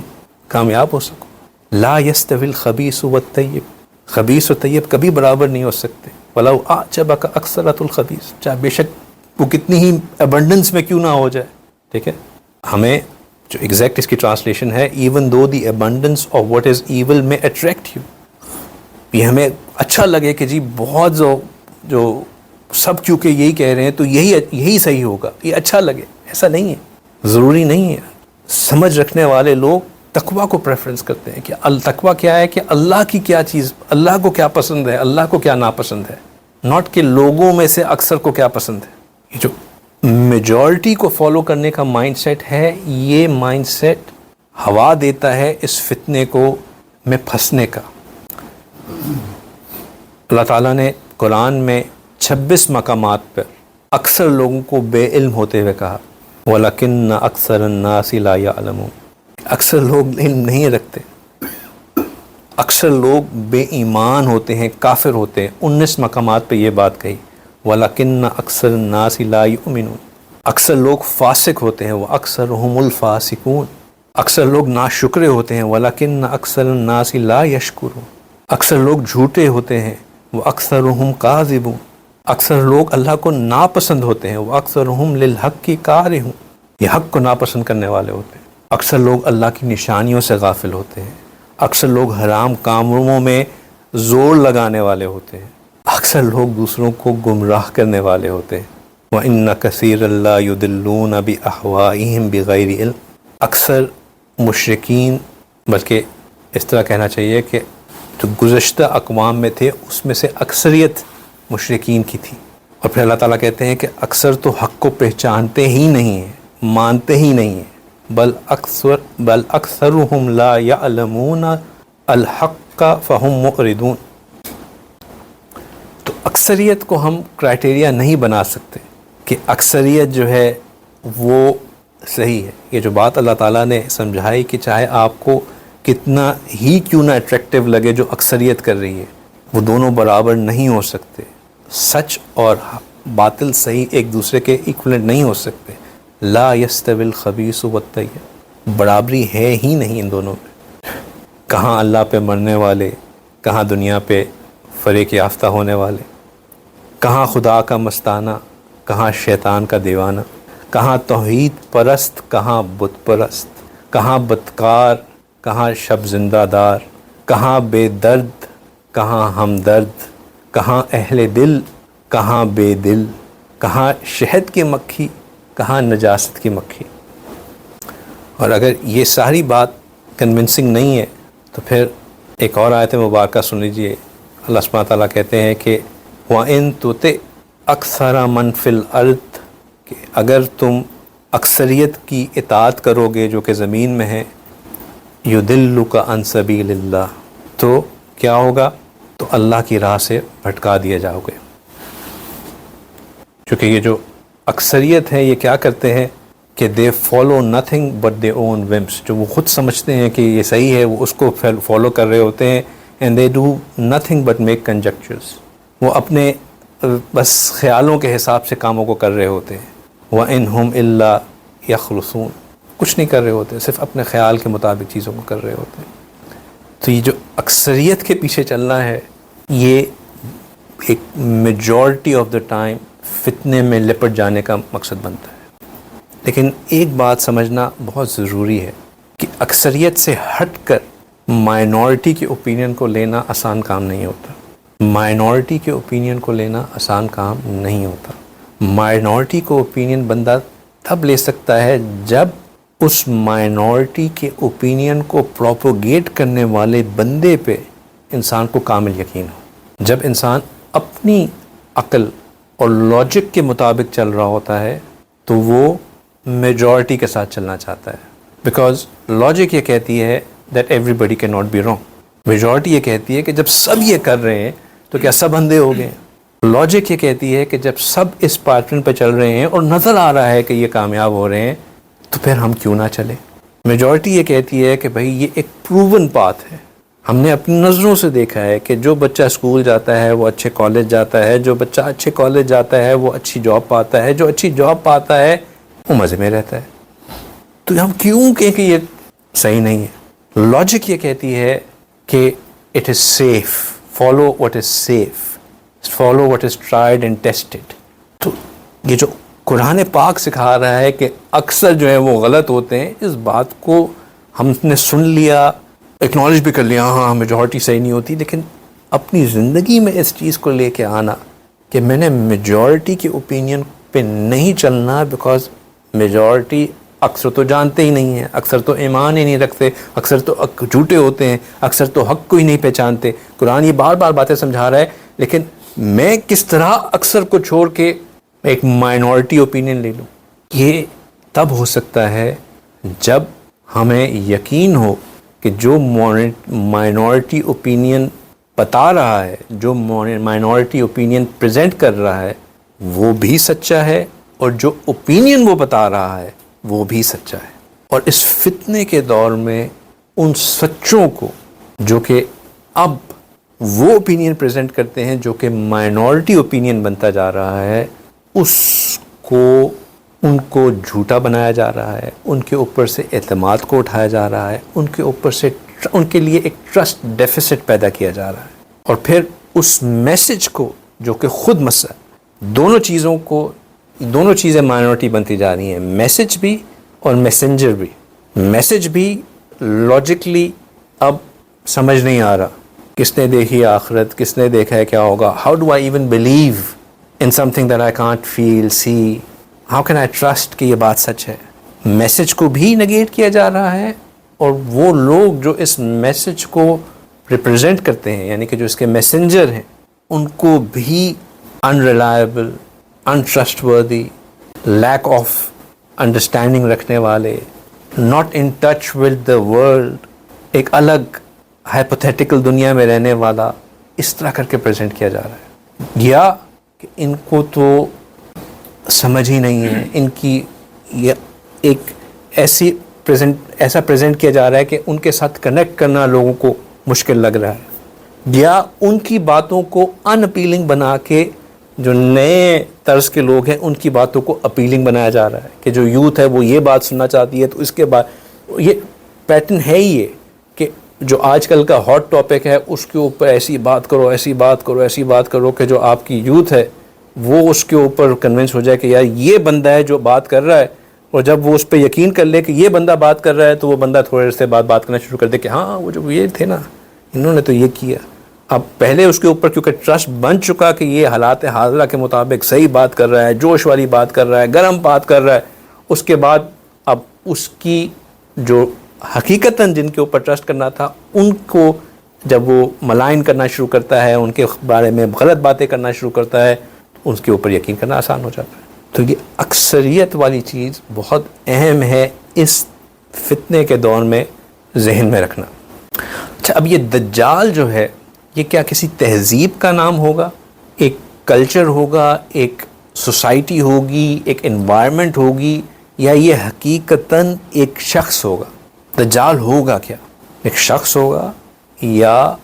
[SPEAKER 1] کامیاب ہو سکو۔ لا یستوی الخبیث والطیب، خبیث و طیب کبھی برابر نہیں ہو سکتے، ولو اعجبک اکثرۃ الخبیث، چاہے بے شک وہ کتنی ہی ایبنڈنس میں کیوں نہ ہو جائے، ٹھیک ہے۔ ہمیں جو ایگزیکٹ اس کی ٹرانسلیشن ہے even though the abundance of what is evil may attract you, یہ ہمیں اچھا لگے کہ جی بہت جو سب کیونکہ یہی کہہ رہے ہیں تو یہی صحیح ہوگا، یہ اچھا لگے، ایسا نہیں ہے، ضروری نہیں ہے۔ سمجھ رکھنے والے لوگ تقویٰ کو پریفرنس کرتے ہیں کہ تقویٰ کیا ہے، کہ اللہ کی کیا چیز، اللہ کو کیا پسند ہے، اللہ کو کیا ناپسند ہے، ناٹ کہ لوگوں میں سے اکثر کو کیا پسند ہے۔ یہ جو میجورٹی کو فالو کرنے کا مائنڈ سیٹ ہے، یہ مائنڈ سیٹ ہوا دیتا ہے اس فتنے کو میں پھنسنے کا۔ اللہ تعالیٰ نے قرآن میں 26 مقامات پر اکثر لوگوں کو بے علم ہوتے ہوئے کہا، وَلَكِنَّ أَكْثَرَ النَّاسِ لَا يَعْلَمُونَ، اکثر لوگ علم نہیں رکھتے، اکثر لوگ بے ایمان ہوتے ہیں، کافر ہوتے ہیں۔ 19 مقامات پہ یہ بات کہی، وَلَكِنَّ أَكْثَرَ النَّاسِ لَا يُؤْمِنُونَ، اکثر لوگ فاسق ہوتے ہیں، وَأَكْثَرُهُمُ الْفَاسِقُونَ، اکثر لوگ ناشکرے ہوتے ہیں، وَلَكِنَّ أَكْثَرَ النَّاسِ لَا يَشْكُرُونَ، اکثر لوگ جھوٹے ہوتے ہیں، وَأَكْثَرُهُمْ كَاذِبُونَ، اکثر لوگ اللہ کو ناپسند ہوتے ہیں، وَأَكْثَرُهُمْ لِلْحَقِّ كَارِهُونَ، یہ حق کو ناپسند کرنے والے ہوتے ہیں۔ اکثر لوگ اللہ کی نشانیوں سے غافل ہوتے ہیں، اکثر لوگ حرام کاموں میں زور لگانے والے ہوتے ہیں، اکثر لوگ دوسروں کو گمراہ کرنے والے ہوتے ہیں۔ وَإِنَّ كَثِيرًا لَا يُضِلُّونَ بِأَهْوَائِهِمْ بِغَيْرِ علم، اکثر مشرکین، بلکہ اس طرح کہنا چاہیے کہ جو گزشتہ اقوام میں تھے اس میں سے اکثریت مشرکین کی تھی، اور پھر اللہ تعالیٰ کہتے ہیں کہ اکثر تو حق کو پہچانتے ہی نہیں ہیں، مانتے ہی نہیں ہیں، بل اکثرهم لا يعلمون الحق فهم معرضون۔ تو اکثریت کو ہم کرائٹیریا نہیں بنا سکتے کہ اکثریت جو ہے وہ صحیح ہے۔ یہ جو بات اللہ تعالیٰ نے سمجھائی کہ چاہے آپ کو کتنا ہی کیوں نہ اٹریکٹیو لگے جو اکثریت کر رہی ہے، وہ دونوں برابر نہیں ہو سکتے، سچ اور باطل صحیح ایک دوسرے کے ایکولنٹ نہیں ہو سکتے۔ لا یستوی الخبیث والطیب، برابری ہے ہی نہیں ان دونوں میں۔ کہاں اللہ پہ مرنے والے، کہاں دنیا پہ فریق یافتہ ہونے والے، کہاں خدا کا مستانہ، کہاں شیطان کا دیوانہ، کہاں توحید پرست، کہاں بت پرست، کہاں بدکار، کہاں شب زندہ دار، کہاں بے درد، کہاں ہمدرد، کہاں اہل دل، کہاں بے دل، کہاں شہد کی مکھی، کہاں نجاست کی مکھی۔ اور اگر یہ ساری بات کنونسنگ نہیں ہے تو پھر ایک اور آیت مبارکہ سن لیجئے۔ اللہ سبحانہ تعالیٰ کہتے ہیں کہ وَإِن تُطِعْ أَكْثَرَ مَنْ فِي الْأَرْضِ، کہ اگر تم اکثریت کی اطاعت کرو گے جو کہ زمین میں ہے، يُضِلُّكَ عَنْ سَبِيلِ اللَّهِ، تو کیا ہوگا؟ تو اللہ کی راہ سے بھٹکا دیا جاؤ گے۔ چونکہ یہ جو اکثریت ہے یہ کیا کرتے ہیں کہ they follow nothing but their own whims, جو وہ خود سمجھتے ہیں کہ یہ صحیح ہے وہ اس کو فالو کر رہے ہوتے ہیں، and they do nothing but make conjectures, وہ اپنے بس خیالوں کے حساب سے کاموں کو کر رہے ہوتے ہیں۔ وَإِنْ هُمْ إِلَّا يَخْرُصُونَ، کچھ نہیں کر رہے ہوتے، صرف اپنے خیال کے مطابق چیزوں کو کر رہے ہوتے ہیں۔ تو یہ جو اکثریت کے پیچھے چلنا ہے یہ ایک میجورٹی آف دا ٹائم فتنے میں لپٹ جانے کا مقصد بنتا ہے۔ لیکن ایک بات سمجھنا بہت ضروری ہے کہ اکثریت سے ہٹ کر مائنورٹی کے اوپینین کو لینا آسان کام نہیں ہوتا، مائنورٹی کے اوپینین کو لینا آسان کام نہیں ہوتا۔ مائنورٹی کو اوپینین بندہ تب لے سکتا ہے جب اس مائنورٹی کے اوپینین کو پروپوگیٹ کرنے والے بندے پہ انسان کو کامل یقین ہو، جب انسان اپنی عقل اور لاجک کے مطابق چل رہا ہوتا ہے تو وہ میجورٹی کے ساتھ چلنا چاہتا ہے، بیکاز لاجک یہ کہتی ہے that everybody can not be wrong, majority یہ کہتی ہے کہ جب سب یہ کر رہے ہیں تو کیا سب اندھے ہو گئے؟ لاجک یہ کہتی ہے کہ جب سب اس پیٹرن پہ چل رہے ہیں اور نظر آ رہا ہے کہ یہ کامیاب ہو رہے ہیں تو پھر ہم کیوں نہ چلیں؟ میجورٹی یہ کہتی ہے کہ بھئی یہ ایک پروون پاتھ ہے، ہم نے اپنی نظروں سے دیکھا ہے کہ جو بچہ اسکول جاتا ہے وہ اچھے کالج جاتا ہے، جو بچہ اچھے کالج جاتا ہے وہ اچھی جاب پاتا ہے، جو اچھی جاب پاتا ہے وہ مزے میں رہتا ہے. تو ہم کیوں کہیں کہ یہ صحیح نہیں ہے؟ لاجک یہ کہتی ہے کہ it is safe, follow what is safe, follow what is tried and tested. تو یہ جو قرآن پاک سکھا رہا ہے کہ اکثر جو ہے وہ غلط ہوتے ہیں، اس بات کو ہم نے سن لیا، ایکنالج بھی کر لیا، ہاں میجورٹی صحیح نہیں ہوتی، لیکن اپنی زندگی میں اس چیز کو لے کے آنا کہ میں نے میجورٹی کے اوپینین پہ نہیں چلنا، بیکاز میجورٹی اکثر تو جانتے ہی نہیں ہیں، اکثر تو ایمان ہی نہیں رکھتے، اکثر تو جھوٹے ہوتے ہیں، اکثر تو حق کو ہی نہیں پہچانتے. قرآن یہ بار بار باتیں سمجھا رہا ہے، لیکن میں کس طرح اکثر کو چھوڑ کے ایک مائنورٹی اوپینین لے لوں؟ یہ تب ہو سکتا ہے جب ہمیں یقین ہو کہ جو مائنورٹی اوپینین بتا رہا ہے، جو مائنورٹی اوپینین پریزنٹ کر رہا ہے وہ بھی سچا ہے، اور جو اوپینین وہ بتا رہا ہے وہ بھی سچا ہے. اور اس فتنے کے دور میں ان سچوں کو جو کہ اب وہ اوپینین پریزنٹ کرتے ہیں جو کہ مائنورٹی اوپینین بنتا جا رہا ہے، اس کو ان کو جھوٹا بنایا جا رہا ہے، ان کے اوپر سے اعتماد کو اٹھایا جا رہا ہے، ان کے اوپر سے ان کے لیے ایک ٹرسٹ ڈیفیسٹ پیدا کیا جا رہا ہے. اور پھر اس میسج کو جو کہ خود دونوں چیزیں مائنورٹی بنتی جا رہی ہیں، میسج بھی اور میسنجر بھی. میسج بھی لاجکلی اب سمجھ نہیں آ رہا، کس نے دیکھی آخرت، کس نے دیکھا ہے کیا ہوگا، how do I even blue in something that I can't feel, see, how can I trust کہ یہ بات سچ ہے. میسج کو بھی نگیٹ کیا جا رہا ہے، اور وہ لوگ جو اس میسج کو ریپرزینٹ کرتے ہیں، یعنی کہ جو اس کے میسنجر ہیں، ان کو بھی unreliable, untrustworthy, lack of understanding رکھنے والے، not in touch with the world، ایک الگ hypothetical دنیا میں رہنے والا، اس طرح کر کے پریزنٹ کیا جا رہا ہے. یا کہ ان کو تو سمجھ ہی نہیں ہے، ان کی یہ ایک ایسا پریزنٹ کیا جا رہا ہے کہ ان کے ساتھ کنیکٹ کرنا لوگوں کو مشکل لگ رہا ہے، یا ان کی باتوں کو ان اپیلنگ بنا کے جو نئے طرز کے لوگ ہیں ان کی باتوں کو اپیلنگ بنایا جا رہا ہے کہ جو یوتھ ہے وہ یہ بات سننا چاہتی ہے، تو اس کے بعد یہ پیٹرن ہے ہی یہ کہ جو آج کل کا ہاٹ ٹاپک ہے اس کے اوپر ایسی بات کرو، ایسی بات کرو، ایسی بات کرو کہ جو آپ کی یوتھ ہے وہ اس کے اوپر کنونس ہو جائے کہ یار یہ بندہ ہے جو بات کر رہا ہے. اور جب وہ اس پہ یقین کر لے کہ یہ بندہ بات کر رہا ہے تو وہ بندہ تھوڑے سے بات کرنا شروع کر دے کہ ہاں وہ جو یہ تھے نا انہوں نے تو یہ کیا. اب پہلے اس کے اوپر کیونکہ ٹرسٹ بن چکا کہ یہ حالات حاضرہ کے مطابق صحیح بات کر رہا ہے، جوش والی بات کر رہا ہے، گرم بات کر رہا ہے، اس کے بعد اب اس کی جو حقیقتاً جن کے اوپر ٹرسٹ کرنا تھا ان کو جب وہ ملائن کرنا شروع کرتا ہے، ان کے بارے میں غلط باتیں کرنا شروع کرتا ہے، تو اس کے اوپر یقین کرنا آسان ہو جاتا ہے. تو یہ اکثریت والی چیز بہت اہم ہے اس فتنے کے دور میں ذہن میں رکھنا. اچھا، اب یہ دجال جو ہے یہ کیا کسی تہذیب کا نام ہوگا، ایک کلچر ہوگا، ایک سوسائٹی ہوگی، ایک انوائرمنٹ ہوگی، یا یہ حقیقتاً ایک شخص ہوگا؟ دجال ہوگا کیا؟ ایک شخص ہوگا یا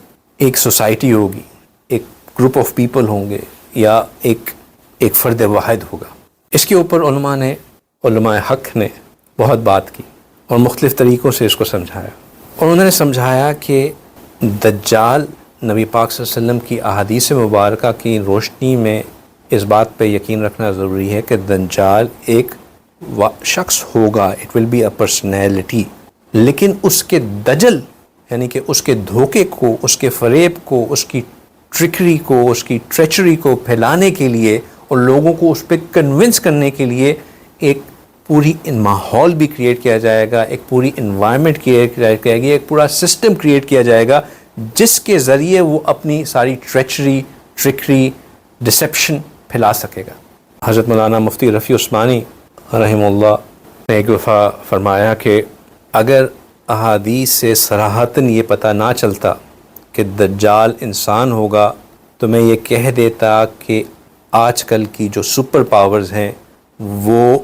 [SPEAKER 1] ایک سوسائٹی ہوگی، ایک گروپ آف پیپل ہوں گے، یا ایک فرد واحد ہوگا؟ اس کے اوپر علماء حق نے بہت بات کی اور مختلف طریقوں سے اس کو سمجھایا. اور انہوں نے سمجھایا کہ دجال نبی پاک صلی اللہ علیہ وسلم کی احادیث مبارکہ کی روشنی میں اس بات پہ یقین رکھنا ضروری ہے کہ دجال ایک شخص ہوگا، it will be a personality, لیکن اس کے دجل یعنی کہ اس کے دھوکے کو، اس کے فریب کو، اس کی ٹرکری کو، اس کی ٹریچری کو پھیلانے کے لیے اور لوگوں کو اس پہ کنونس کرنے کے لیے ایک پوری ماحول بھی کریٹ کیا جائے گا، ایک پوری انوائرمنٹ کریٹ کیا جائے گی، ایک پورا سسٹم کریٹ کیا جائے گا جس کے ذریعے وہ اپنی ساری ٹریچری، ٹرکری، ڈسیپشن پھیلا سکے گا. حضرت مولانا مفتی رفیع عثمانی رحمہ اللہ نے ایک دفعہ فرمایا کہ اگر احادیث سے صراحتاً یہ پتہ نہ چلتا کہ دجال انسان ہوگا تو میں یہ کہہ دیتا کہ آج کل کی جو سپر پاورز ہیں وہ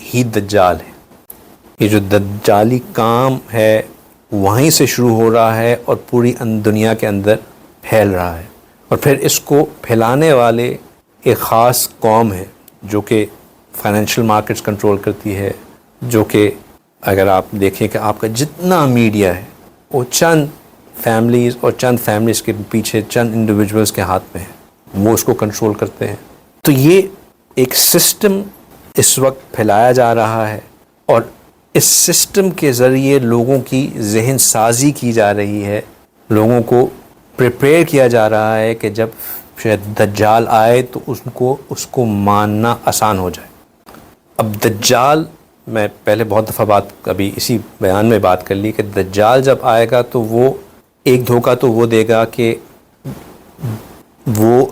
[SPEAKER 1] ہی دجال ہیں. یہ جو دجالی کام ہے وہیں سے شروع ہو رہا ہے اور پوری دنیا کے اندر پھیل رہا ہے. اور پھر اس کو پھیلانے والے ایک خاص قوم ہے جو کہ فائنینشیل مارکیٹس کنٹرول کرتی ہے، جو کہ اگر آپ دیکھیں کہ آپ کا جتنا میڈیا ہے وہ چند فیملیز اور چند فیملیز کے پیچھے چند انڈیویجولز کے ہاتھ میں ہے، وہ اس کو کنٹرول کرتے ہیں. تو یہ ایک سسٹم اس وقت پھیلایا جا رہا ہے اور اس سسٹم کے ذریعے لوگوں کی ذہن سازی کی جا رہی ہے، لوگوں کو پریپیئر کیا جا رہا ہے کہ جب شاید دجال آئے تو اس کو ماننا آسان ہو جائے. اب دجال، میں پہلے بہت دفعہ ابھی اسی بیان میں بات کر لی کہ دجال جب آئے گا تو وہ ایک دھوکہ تو وہ دے گا کہ وہ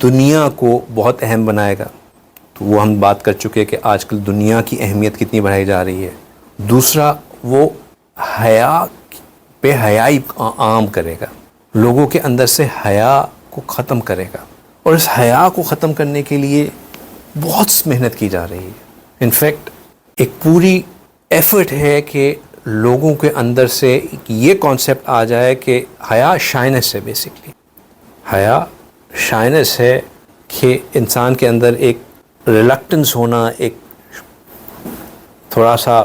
[SPEAKER 1] دنیا کو بہت اہم بنائے گا. تو وہ ہم بات کر چکے کہ آج کل دنیا کی اہمیت کتنی بڑھائی جا رہی ہے. دوسرا، وہ حیا بے حیائی عام کرے گا، لوگوں کے اندر سے حیا کو ختم کرے گا، اور اس حیا کو ختم کرنے کے لیے بہت محنت کی جا رہی ہے. انفیکٹ ایک پوری ایفرٹ ہے کہ لوگوں کے اندر سے یہ کانسیپٹ آ جائے کہ حیا شائنس ہے. بیسکلی حیا شائنس ہے کہ انسان کے اندر ایک ریلکٹنس ہونا، ایک تھوڑا سا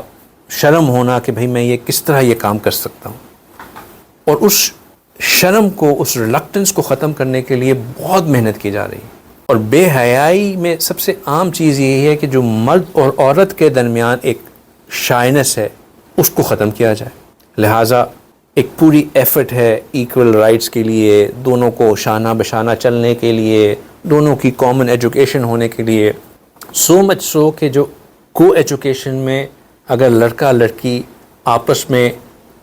[SPEAKER 1] شرم ہونا کہ بھئی میں یہ کس طرح یہ کام کر سکتا ہوں. اور اس شرم کو، اس ریلکٹنس کو ختم کرنے کے لیے بہت محنت کی جا رہی ہے. اور بے حیائی میں سب سے عام چیز یہی ہے کہ جو مرد اور عورت کے درمیان ایک شائنس ہے اس کو ختم کیا جائے. لہٰذا ایک پوری ایفرٹ ہے ایکول رائٹس کے لیے، دونوں کو شانہ بشانہ چلنے کے لیے، دونوں کی کامن ایجوکیشن ہونے کے لیے. سو مچ سو کہ جو کو ایجوکیشن میں اگر لڑکا لڑکی آپس میں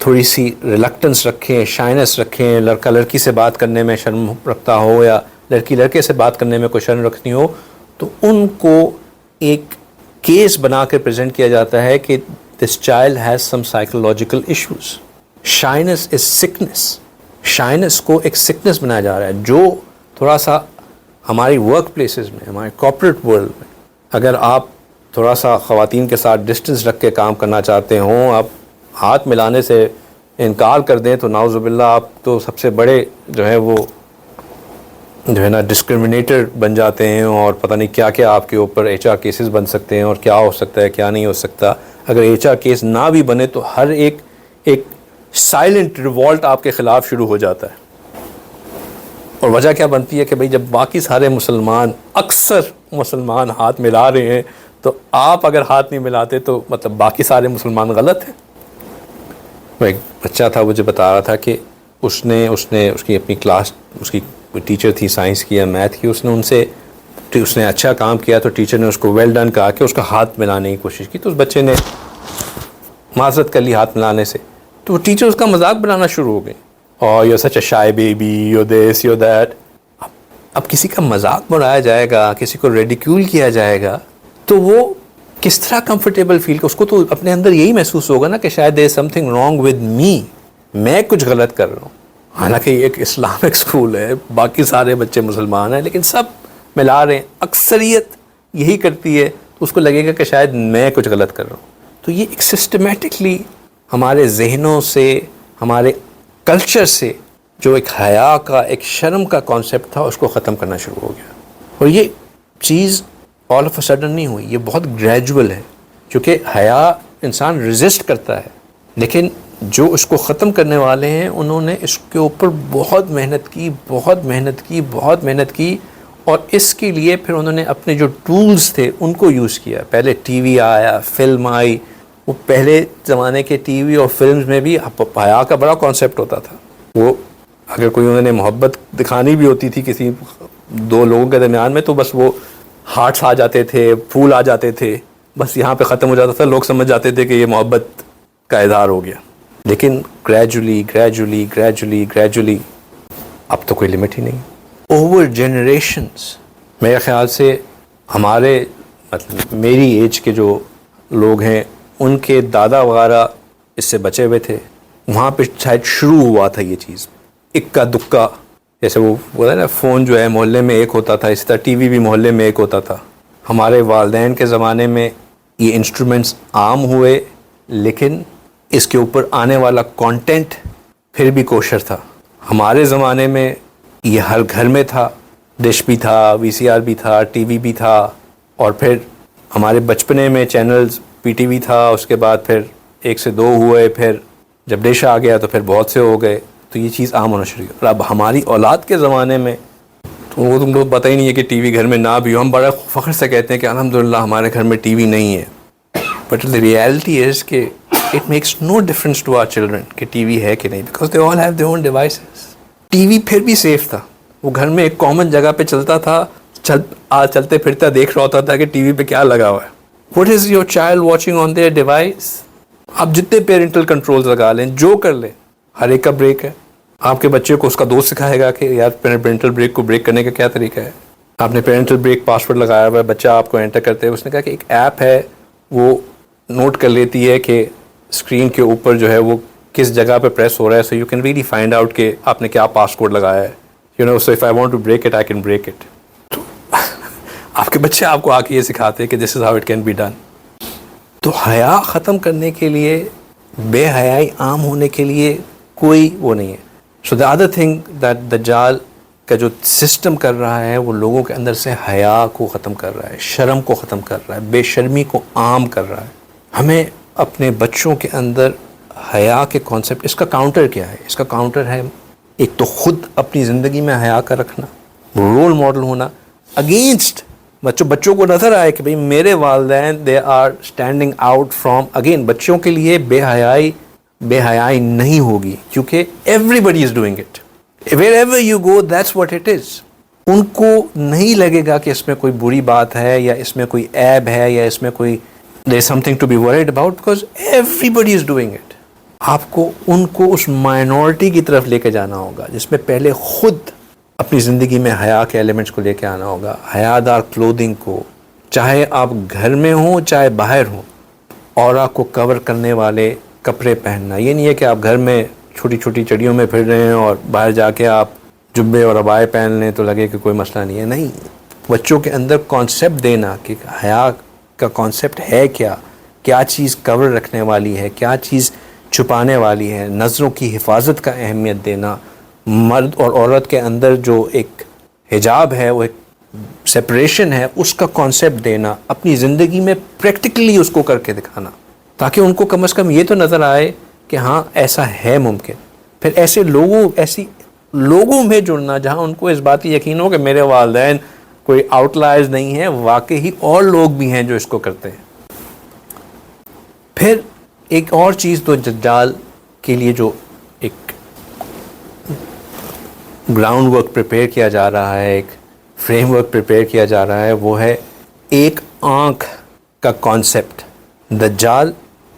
[SPEAKER 1] تھوڑی سی ریلکٹنس رکھیں، شائنس رکھیں، لڑکا لڑکی سے بات کرنے میں شرم رکھتا ہو یا لڑکی لڑکے سے بات کرنے میں کوئی شرم رکھتی ہو، تو ان کو ایک کیس بنا کے پریزنٹ کیا جاتا ہے کہ this child has some psychological issues. Shyness is sickness. Shyness کو ایک سکنس بنایا جا رہا ہے جو تھوڑا سا ہماری ورک پلیسز میں، ہمارے کارپوریٹ ورلڈ میں اگر آپ تھوڑا سا خواتین کے ساتھ ڈسٹنس رکھ کے کام کرنا چاہتے ہوں، آپ ہاتھ ملانے سے انکار کر دیں تو نعوذ باللہ آپ تو سب سے بڑے جو ہے وہ جو ہے نا ڈسکرمنیٹر بن جاتے ہیں، اور پتہ نہیں کیا کیا آپ کے اوپر ایچ آر کیسز بن سکتے ہیں اور کیا ہو سکتا ہے کیا نہیں ہو سکتا. اگر ایچ آر کیس نہ بھی بنے تو ہر ایک سائلنٹ ریوولٹ آپ کے خلاف شروع ہو جاتا ہے. اور وجہ کیا بنتی ہے کہ بھئی جب باقی سارے مسلمان، اکثر مسلمان ہاتھ ملا رہے ہیں تو آپ اگر ہاتھ نہیں ملاتے تو مطلب باقی سارے مسلمان غلط ہیں. ایک بچہ تھا مجھے بتا رہا تھا کہ اس کی اپنی کلاس، اس کی ٹیچر تھی سائنس کی یا میتھ کی، اس نے اچھا کام کیا تو ٹیچر نے اس کو ویل ڈن کہا کہ اس کا ہاتھ ملانے کی کوشش کی، تو اس بچے نے معذرت کر لی ہاتھ ملانے سے، تو وہ ٹیچر اس کا مذاق بنانا شروع ہو گئی. اور you such a shy baby, you this you that. اب کسی کا مذاق بنایا جائے گا، کسی کو ریڈیکیول کیا جائے گا تو وہ کس طرح کمفرٹیبل فیل، اس کو تو اپنے اندر یہی محسوس ہوگا نا کہ شاید there is something wrong with me, میں کچھ غلط کر رہا ہوں. حالانکہ یہ ایک اسلامک اسکول ہے، باقی سارے بچے مسلمان ہیں لیکن سب ملا رہے ہیں، اکثریت یہی کرتی ہے، تو اس کو لگے گا کہ شاید میں کچھ غلط کر رہا ہوں. تو یہ ایک سسٹمیٹکلی ہمارے ذہنوں سے، ہمارے کلچر سے جو ایک حیا کا، ایک شرم کا کانسیپٹ تھا اس کو ختم کرنا شروع ہو گیا. اور یہ چیز آل آف اے سڈن نہیں ہوئی، یہ بہت گریجول ہے، کیونکہ حیا انسان ریزسٹ کرتا ہے، لیکن جو اس کو ختم کرنے والے ہیں انہوں نے اس کے اوپر بہت محنت کی، اور اس کے لیے پھر انہوں نے اپنے جو ٹولز تھے ان کو یوز کیا. پہلے ٹی وی آیا، فلم آئی. وہ پہلے زمانے کے ٹی وی اور فلمز میں بھی حیا کا بڑا کانسیپٹ ہوتا تھا. وہ اگر کوئی انہوں نے محبت دکھانی بھی ہوتی تھی کسی دو لوگوں کے درمیان میں تو بس وہ ہارٹس آ جاتے تھے، پھول آ جاتے تھے، بس یہاں پہ ختم ہو جاتا تھا، لوگ سمجھ جاتے تھے کہ یہ محبت کا اظہار ہو گیا. لیکن گریجولی اب تو کوئی لمٹ ہی نہیں. اوور جنریشنز میرے خیال سے ہمارے مطلب میری ایج کے جو لوگ ہیں ان کے دادا وغیرہ اس سے بچے ہوئے تھے، وہاں پہ شاید شروع ہوا تھا یہ چیز اکا دکا. جیسے وہ بولا نا فون جو ہے محلے میں ایک ہوتا تھا، اسی طرح ٹی وی بھی محلے میں ایک ہوتا تھا. ہمارے والدین کے زمانے میں یہ انسٹرومنٹس عام ہوئے، لیکن اس کے اوپر آنے والا کانٹینٹ پھر بھی کوشر تھا. ہمارے زمانے میں یہ ہر گھر میں تھا, ڈش بھی تھا, وی سی آر بھی تھا, ٹی وی بھی تھا, اور پھر ہمارے بچپنے میں چینلز پی ٹی وی تھا, اس کے بعد پھر 1 سے 2 ہوئے, پھر جب ڈش آ گیا تو پھر بہت سے ہو گئے, تو یہ چیز عام ہونا شروع ہوئی. اور اب ہماری اولاد کے زمانے میں تو وہ تم کو پتہ ہی نہیں ہے کہ ٹی وی گھر میں نہ بھی ہو. ہم بڑا فخر سے کہتے ہیں کہ الحمدللہ ہمارے گھر میں ٹی وی نہیں ہے, بٹ the reality is کہ it makes no difference to our children کہ ٹی وی ہے کہ نہیں, because they all have their own devices. T V پھر بھی سیف تھا, وہ گھر میں ایک کامن جگہ پہ چلتا تھا, چلتے پھرتا دیکھ رہا ہوتا تھا کہ ٹی وی پہ کیا لگا ہوا ہے. What is your child watching on their device? آپ جتنے پیرنٹل کنٹرولز لگا لیں, جو کر لیں, ہر ایک کا بریک ہے. آپ کے بچے کو اس کا دوست سکھائے گا کہ یار پیرنٹل بریک کو بریک کرنے کا کیا طریقہ ہے. آپ نے پیرنٹل بریک پاسورڈ لگایا ہوا ہے, بچہ آپ کو انٹر کرتے ہیں, اس نے کہا کہ ایک ایپ ہے وہ نوٹ کر لیتی ہے کہ اسکرین کے اوپر جو ہے وہ کس جگہ پہ پریس ہو رہا ہے, so you can really find out کہ آپ نے کیا پاس کوڈ لگایا ہے. You know, so if I want to break it I can break it. تو آپ کے بچے آپ کو آ کے یہ سکھاتے ہیں کہ this is how it can be done. تو حیا ختم کرنے کے لیے, بے حیائی عام ہونے کے لیے کوئی وہ نہیں ہے. سو دا ادر تھنگ دیٹ دجال کا جو سسٹم کر رہا ہے وہ لوگوں کے اندر سے حیا کو ختم کر رہا ہے, شرم کو ختم کر رہا ہے, بے شرمی کو عام کر رہا ہے. ہمیں اپنے بچوں کے اندر حیا کے کانسیپٹ, اس کا کاؤنٹر کیا ہے؟ اس کا کاؤنٹر ہے ایک تو خود اپنی زندگی میں حیا کا رکھنا, رول ماڈل ہونا, اگینسٹ بچوں کو نظر آئے کہ بھئی میرے والدین they are standing out from, again بچوں کے لیے بے حیائی نہیں ہوگی, کیونکہ everybody is doing it, wherever you go that's what it is. ان کو نہیں لگے گا کہ اس میں کوئی بری بات ہے, یا اس میں کوئی عیب ہے, یا اس میں کوئی there is something to be worried about, because everybody is doing it. آپ کو ان کو اس مائنورٹی کی طرف لے کے جانا ہوگا جس میں پہلے خود اپنی زندگی میں حیا کے ایلیمنٹس کو لے کے آنا ہوگا. حیادار کلودنگ کو, چاہے آپ گھر میں ہوں چاہے باہر ہوں, اورا کو کور کرنے والے کپڑے پہننا. یہ نہیں ہے کہ آپ گھر میں چھوٹی چھوٹی چڑیوں میں پھر رہے ہیں اور باہر جا کے آپ جبے اور عبائے پہن لیں تو لگے کہ کوئی مسئلہ نہیں ہے. نہیں, بچوں کے اندر کانسیپٹ دینا کہ حیا کا کانسیپٹ ہے کیا چیز کور رکھنے والی ہے, کیا چیز چھپانے والی ہے, نظروں کی حفاظت کا اہمیت دینا, مرد اور عورت کے اندر جو ایک حجاب ہے, وہ ایک سپریشن ہے, اس کا کانسیپٹ دینا, اپنی زندگی میں پریکٹیکلی اس کو کر کے دکھانا, تاکہ ان کو کم از کم یہ تو نظر آئے کہ ہاں ایسا ہے ممکن. پھر ایسے لوگوں میں جڑنا جہاں ان کو اس بات کی یقین ہو کہ میرے والدین کوئی آؤٹ لائرز نہیں ہیں, واقعی اور لوگ بھی ہیں جو اس کو کرتے ہیں. پھر ایک اور چیز تو دجال کے لیے جو ایک گراؤنڈ ورک پریپیئر کیا جا رہا ہے, ایک فریم ورک پریپیئر کیا جا رہا ہے, وہ ہے ایک آنکھ کا کانسیپٹ. دجال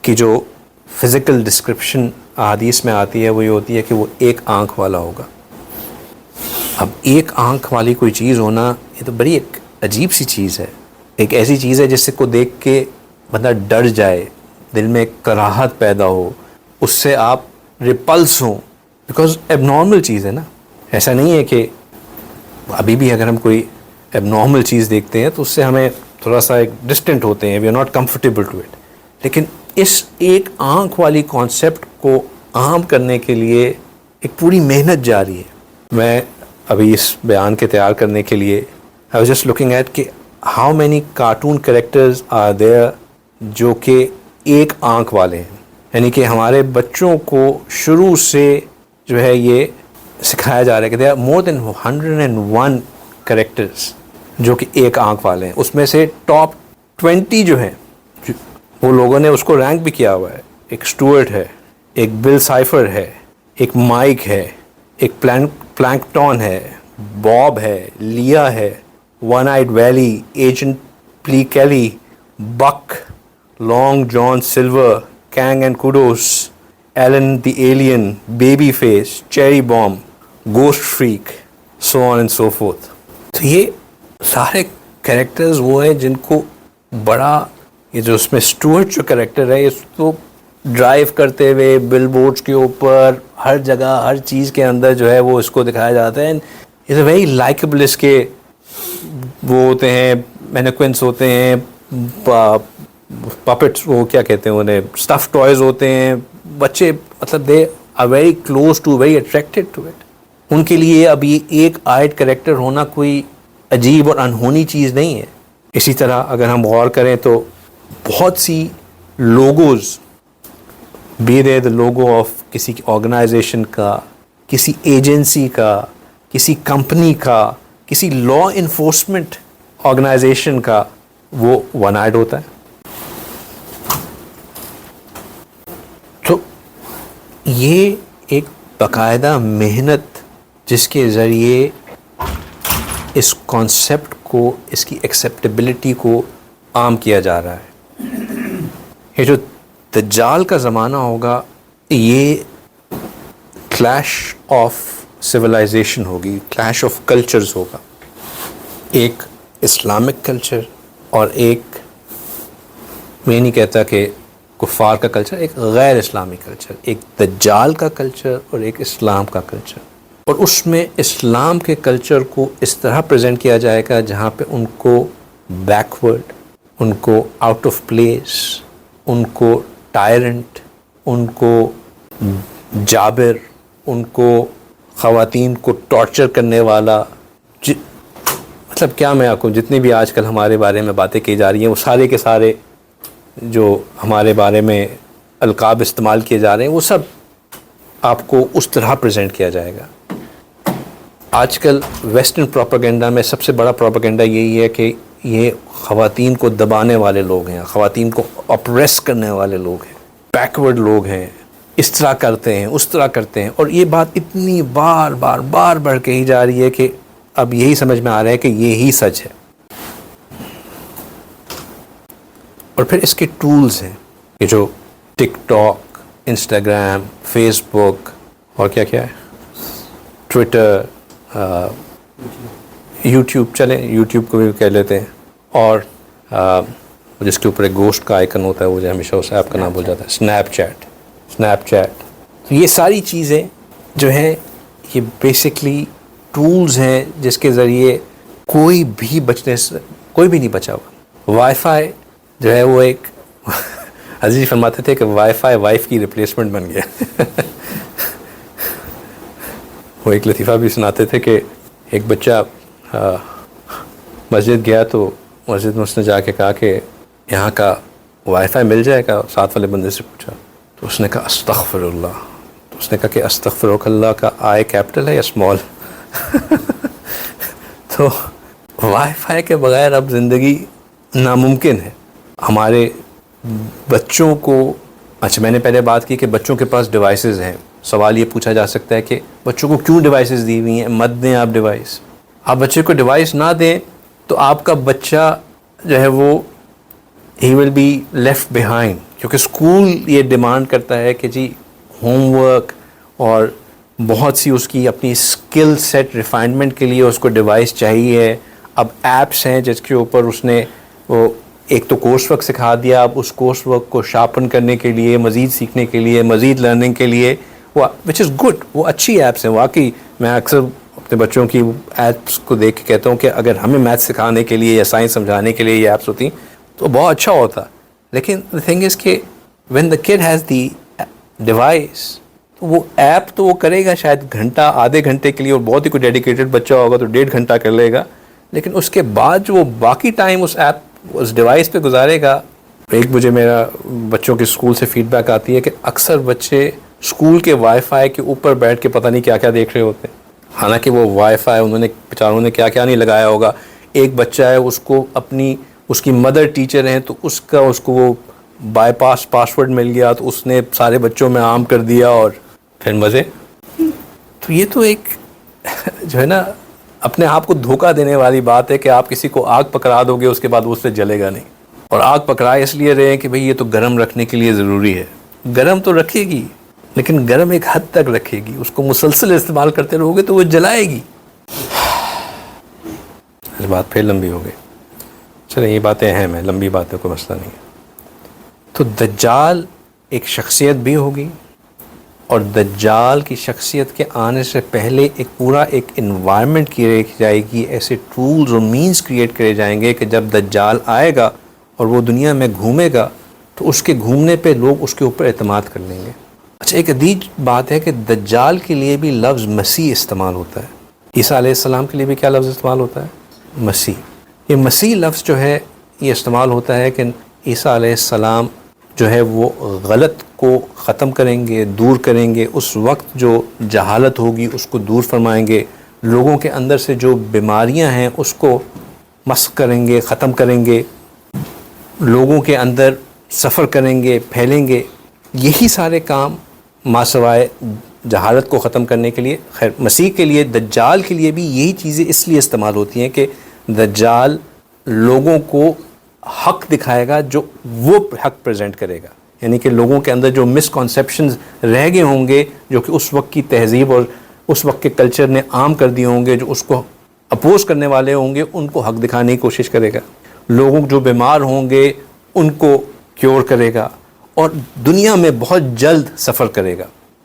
[SPEAKER 1] کی جو فزیکل ڈسکرپشن احادیث میں آتی ہے وہ یہ ہوتی ہے کہ وہ ایک آنکھ والا ہوگا. اب ایک آنکھ والی کوئی چیز ہونا یہ تو بڑی ایک عجیب سی چیز ہے, ایک ایسی چیز ہے جس کو دیکھ کے بندہ ڈر جائے, دل میں ایک کراہت پیدا ہو, اس سے آپ ریپلس ہوں, بیکاز ایب نارمل چیز ہے نا. ایسا نہیں ہے کہ ابھی بھی اگر ہم کوئی ایب نارمل چیز دیکھتے ہیں تو اس سے ہمیں تھوڑا سا ایک ڈسٹنٹ ہوتے ہیں, we are not comfortable to it. لیکن اس ایک آنکھ والی کانسیپٹ کو عام کرنے کے لیے ایک پوری محنت جاری ہے. میں ابھی اس بیان کے تیار کرنے کے لیے I was just looking at کہ how many cartoon characters are there جو کہ ایک آنکھ والے ہیں. یعنی کہ ہمارے بچوں کو شروع سے جو ہے یہ سکھایا جا رہا ہے کہ there are more than 101 characters جو کہ ایک آنکھ والے ہیں. اس میں سے ٹاپ 20 جو ہیں وہ لوگوں نے اس کو رینک بھی کیا ہوا ہے. ایک اسٹوئرٹ ہے, ایک بل سائفر ہے, ایک مائک ہے, ایک پلانکٹون ہے, باب ہے, لیا ہے, ون آئیڈ ویلی, ایجنٹ پلی کیلی, Buck, long John Silver, Kang and Kodos, Allen the alien, baby face, cherry balm, ghost freak, so on and so forth. تو یہ سارے کریکٹرز وہ ہیں جن کو بڑا, یہ جو اس میں اسٹوئرٹ جو کریکٹر ہے اس کو ڈرائیو کرتے ہوئے بل بورڈس کے اوپر ہر جگہ ہر چیز کے اندر جو ہے وہ اس کو دکھایا جاتا ہے. از اے ویری لائکیبل. اس کے وہ ہوتے ہیں مینیکوئنس ہوتے ہیں, پپٹس, وہ کیا کہتے ہیں انہیں, اسٹف ٹوائز ہوتے ہیں, بچے مطلب they are very close to, very attracted to it. ان کے لیے اب یہ ایک آئٹ کریکٹر ہونا کوئی عجیب اور انہونی چیز نہیں ہے. اسی طرح اگر ہم غور کریں تو بہت سی logos, be they the logo of کسی آرگنائزیشن کا، کسی ایجنسی کا، کسی کمپنی کا، کسی لا انفورسمنٹ آرگنائزیشن کا، وہ ون آئیڈ ہوتا ہے. تو یہ ایک باقاعدہ محنت جس کے ذریعے اس کانسیپٹ کو، اس کی ایکسیپٹیبلٹی کو عام کیا جا رہا ہے. یہ جو دجال کا زمانہ ہوگا، یہ کلیش آف سویلائزیشن ہوگی، کلیش آف کلچرز ہوگا. ایک اسلامک کلچر اور ایک، میں نہیں کہتا کہ کفار کا کلچر، ایک غیر اسلامی کلچر، ایک دجال کا کلچر اور ایک اسلام کا کلچر. اور اس میں اسلام کے کلچر کو اس طرح پریزنٹ کیا جائے گا جہاں پہ ان کو بیکورڈ، ان کو آؤٹ آف پلیس، ان کو ٹائرنٹ، ان کو جابر، ان کو خواتین کو ٹارچر کرنے والا، مطلب کیا میں آپ کو، جتنے بھی آج کل ہمارے بارے میں باتیں کی جا رہی ہیں وہ سارے کے سارے جو ہمارے بارے میں القاب استعمال کیے جا رہے ہیں وہ سب آپ کو اس طرح پریزنٹ کیا جائے گا. آج کل ویسٹرن پروپیگنڈا میں سب سے بڑا پروپیگنڈا یہی ہے کہ یہ خواتین کو دبانے والے لوگ ہیں، خواتین کو اپریس کرنے والے لوگ ہیں، بیکورڈ لوگ ہیں، اس طرح کرتے ہیں، اس طرح کرتے ہیں. اور یہ بات اتنی بار بار بڑھ کے ہی جا رہی ہے کہ اب یہی سمجھ میں آ رہا ہے کہ یہی سچ ہے. اور پھر اس کے ٹولز ہیں، یہ جو ٹک ٹاک، انسٹاگرام، فیس بک اور کیا کیا ہے، ٹویٹر، یوٹیوب، چلیں یوٹیوب کو بھی کہہ لیتے ہیں، اور جس کے اوپر ایک گوشت کا آئیکن ہوتا ہے، وہ جو ہمیشہ اس ایپ کا نام بھول جاتا ہے، اسنیپ چیٹ. تو یہ ساری چیزیں جو ہیں یہ بیسکلی ٹولز ہیں جس کے ذریعے کوئی بھی بچنے سے، کوئی بھی نہیں بچا ہوا. وائی فائی جو ہے وہ ایک عزیز فرماتے تھے کہ وائی فائی وائف کی ریپلیسمنٹ بن گیا. وہ ایک لطیفہ بھی سناتے تھے کہ ایک بچہ مسجد گیا تو مسجد میں اس نے جا کے کہا کہ یہاں کا وائی فائی مل جائے گا. ساتھ والے بندے سے پوچھا تو اس نے کہا استغفر اللہ. تو اس نے کہا کہ استغفر اللہ کا آئی کیپٹل ہے یا اسمال؟ تو وائی فائی کے بغیر اب زندگی ناممکن ہے. ہمارے بچوں کو، اچھا میں نے پہلے بات کی کہ بچوں کے پاس ڈیوائسز ہیں. سوال یہ پوچھا جا سکتا ہے کہ بچوں کو کیوں ڈیوائسز دی ہوئی ہیں؟ مت دیں آپ ڈیوائس. آپ بچے کو ڈیوائس نہ دیں تو آپ کا بچہ جو ہے وہ ہی ول بی لیفٹ بیہائنڈ، کیونکہ اسکول یہ ڈیمانڈ کرتا ہے کہ جی ہوم ورک اور بہت سی اس کی اپنی اسکل سیٹ ریفائنمنٹ کے لیے اس کو ڈیوائس چاہیے. اب ایپس ہیں جس کے اوپر اس نے وہ ایک تو کورس ورک سکھا دیا، اب اس کورس ورک کو شارپن کرنے کے لیے، مزید سیکھنے کے لیے، مزید لرننگ کے لیے، وہ وچ از گڈ، وہ اچھی ایپس ہیں. واقعی میں اکثر اپنے بچوں کی ایپس کو دیکھ کے کہتا ہوں کہ اگر ہمیں میتھ سکھانے کے لیے یا سائنس سمجھانے کے لیے یہ ایپس ہوتی تو بہت اچھا ہوتا. لیکن the thing is کہ when the kid has the device، وہ ایپ تو وہ کرے گا شاید گھنٹہ، آدھے گھنٹے کے لیے، اور بہت ہی کوئی ڈیڈیکیٹڈ بچہ ہوگا تو 1.5 گھنٹہ کر لے گا. لیکن اس کے بعد جو وہ باقی ٹائم اس ایپ، اس ڈیوائس پہ گزارے گا. ایک مجھے میرا بچوں کے اسکول سے فیڈ بیک آتی ہے کہ اکثر بچے اسکول کے وائی فائی کے اوپر بیٹھ کے پتہ نہیں کیا کیا دیکھ رہے ہوتے ہیں، حالانکہ وہ وائی فائی انہوں نے بیچاروں نے کیا کیا نہیں لگایا ہوگا. ایک بچہ ہے، اس کو اپنی، اس کی مدر ٹیچر ہیں تو اس کو وہ بائی پاس پاسورڈ مل گیا تو اس نے سارے بچوں میں عام کر دیا اور پھر مزے. تو یہ تو ایک جو ہے نا اپنے آپ کو دھوکہ دینے والی بات ہے کہ آپ کسی کو آگ پکڑا دو گے اس کے بعد وہ اس سے جلے گا نہیں. اور آگ پکڑائے اس لیے رہے ہیں کہ بھئی یہ تو گرم رکھنے کے لیے ضروری ہے. گرم تو رکھے گی لیکن گرم ایک حد تک رکھے گی، اس کو مسلسل استعمال کرتے رہو گے تو وہ جلائے گی. اس بات پھر لمبی ہو گئی. چلیں یہ باتیں اہم ہیں، لمبی باتیں کوئی مسئلہ نہیں ہے. تو دجال ایک شخصیت بھی ہوگی، اور دجال کی شخصیت کے آنے سے پہلے ایک انوائرمنٹ کی جائے گی، ایسے ٹولز اور مینز کریٹ کرے جائیں گے کہ جب دجال آئے گا اور وہ دنیا میں گھومے گا تو اس کے گھومنے پہ لوگ اس کے اوپر اعتماد کر لیں گے. اچھا، ایک عجیب بات ہے کہ دجال کے لیے بھی لفظ مسیح استعمال ہوتا ہے. عیسیٰ علیہ السلام کے لیے بھی کیا لفظ استعمال ہوتا ہے؟ مسیح. یہ مسیح لفظ جو ہے یہ استعمال ہوتا ہے کہ عیسیٰ علیہ السلام جو ہے وہ غلط کو ختم کریں گے، دور کریں گے. اس وقت جو جہالت ہوگی اس کو دور فرمائیں گے. لوگوں کے اندر سے جو بیماریاں ہیں اس کو مسح کریں گے، ختم کریں گے. لوگوں کے اندر سفر کریں گے، پھیلیں گے. یہی سارے کام ماسوائے جہالت کو ختم کرنے کے لیے. خیر، مسیح کے لیے، دجال کے لیے بھی یہی چیزیں اس لیے استعمال ہوتی ہیں کہ دجال لوگوں کو حق دکھائے گا، جو وہ حق پریزنٹ کرے گا. یعنی کہ لوگوں کے اندر جو مسکنسیپشنز رہ گئے ہوں گے، جو کہ اس وقت کی تہذیب اور اس وقت کے کلچر نے عام کر دیے ہوں گے، جو اس کو اپوز کرنے والے ہوں گے، ان کو حق دکھانے کی کوشش کرے گا. لوگوں جو بیمار ہوں گے ان کو کیور کرے گا، اور دنیا میں بہت جلد سفر کرے گا.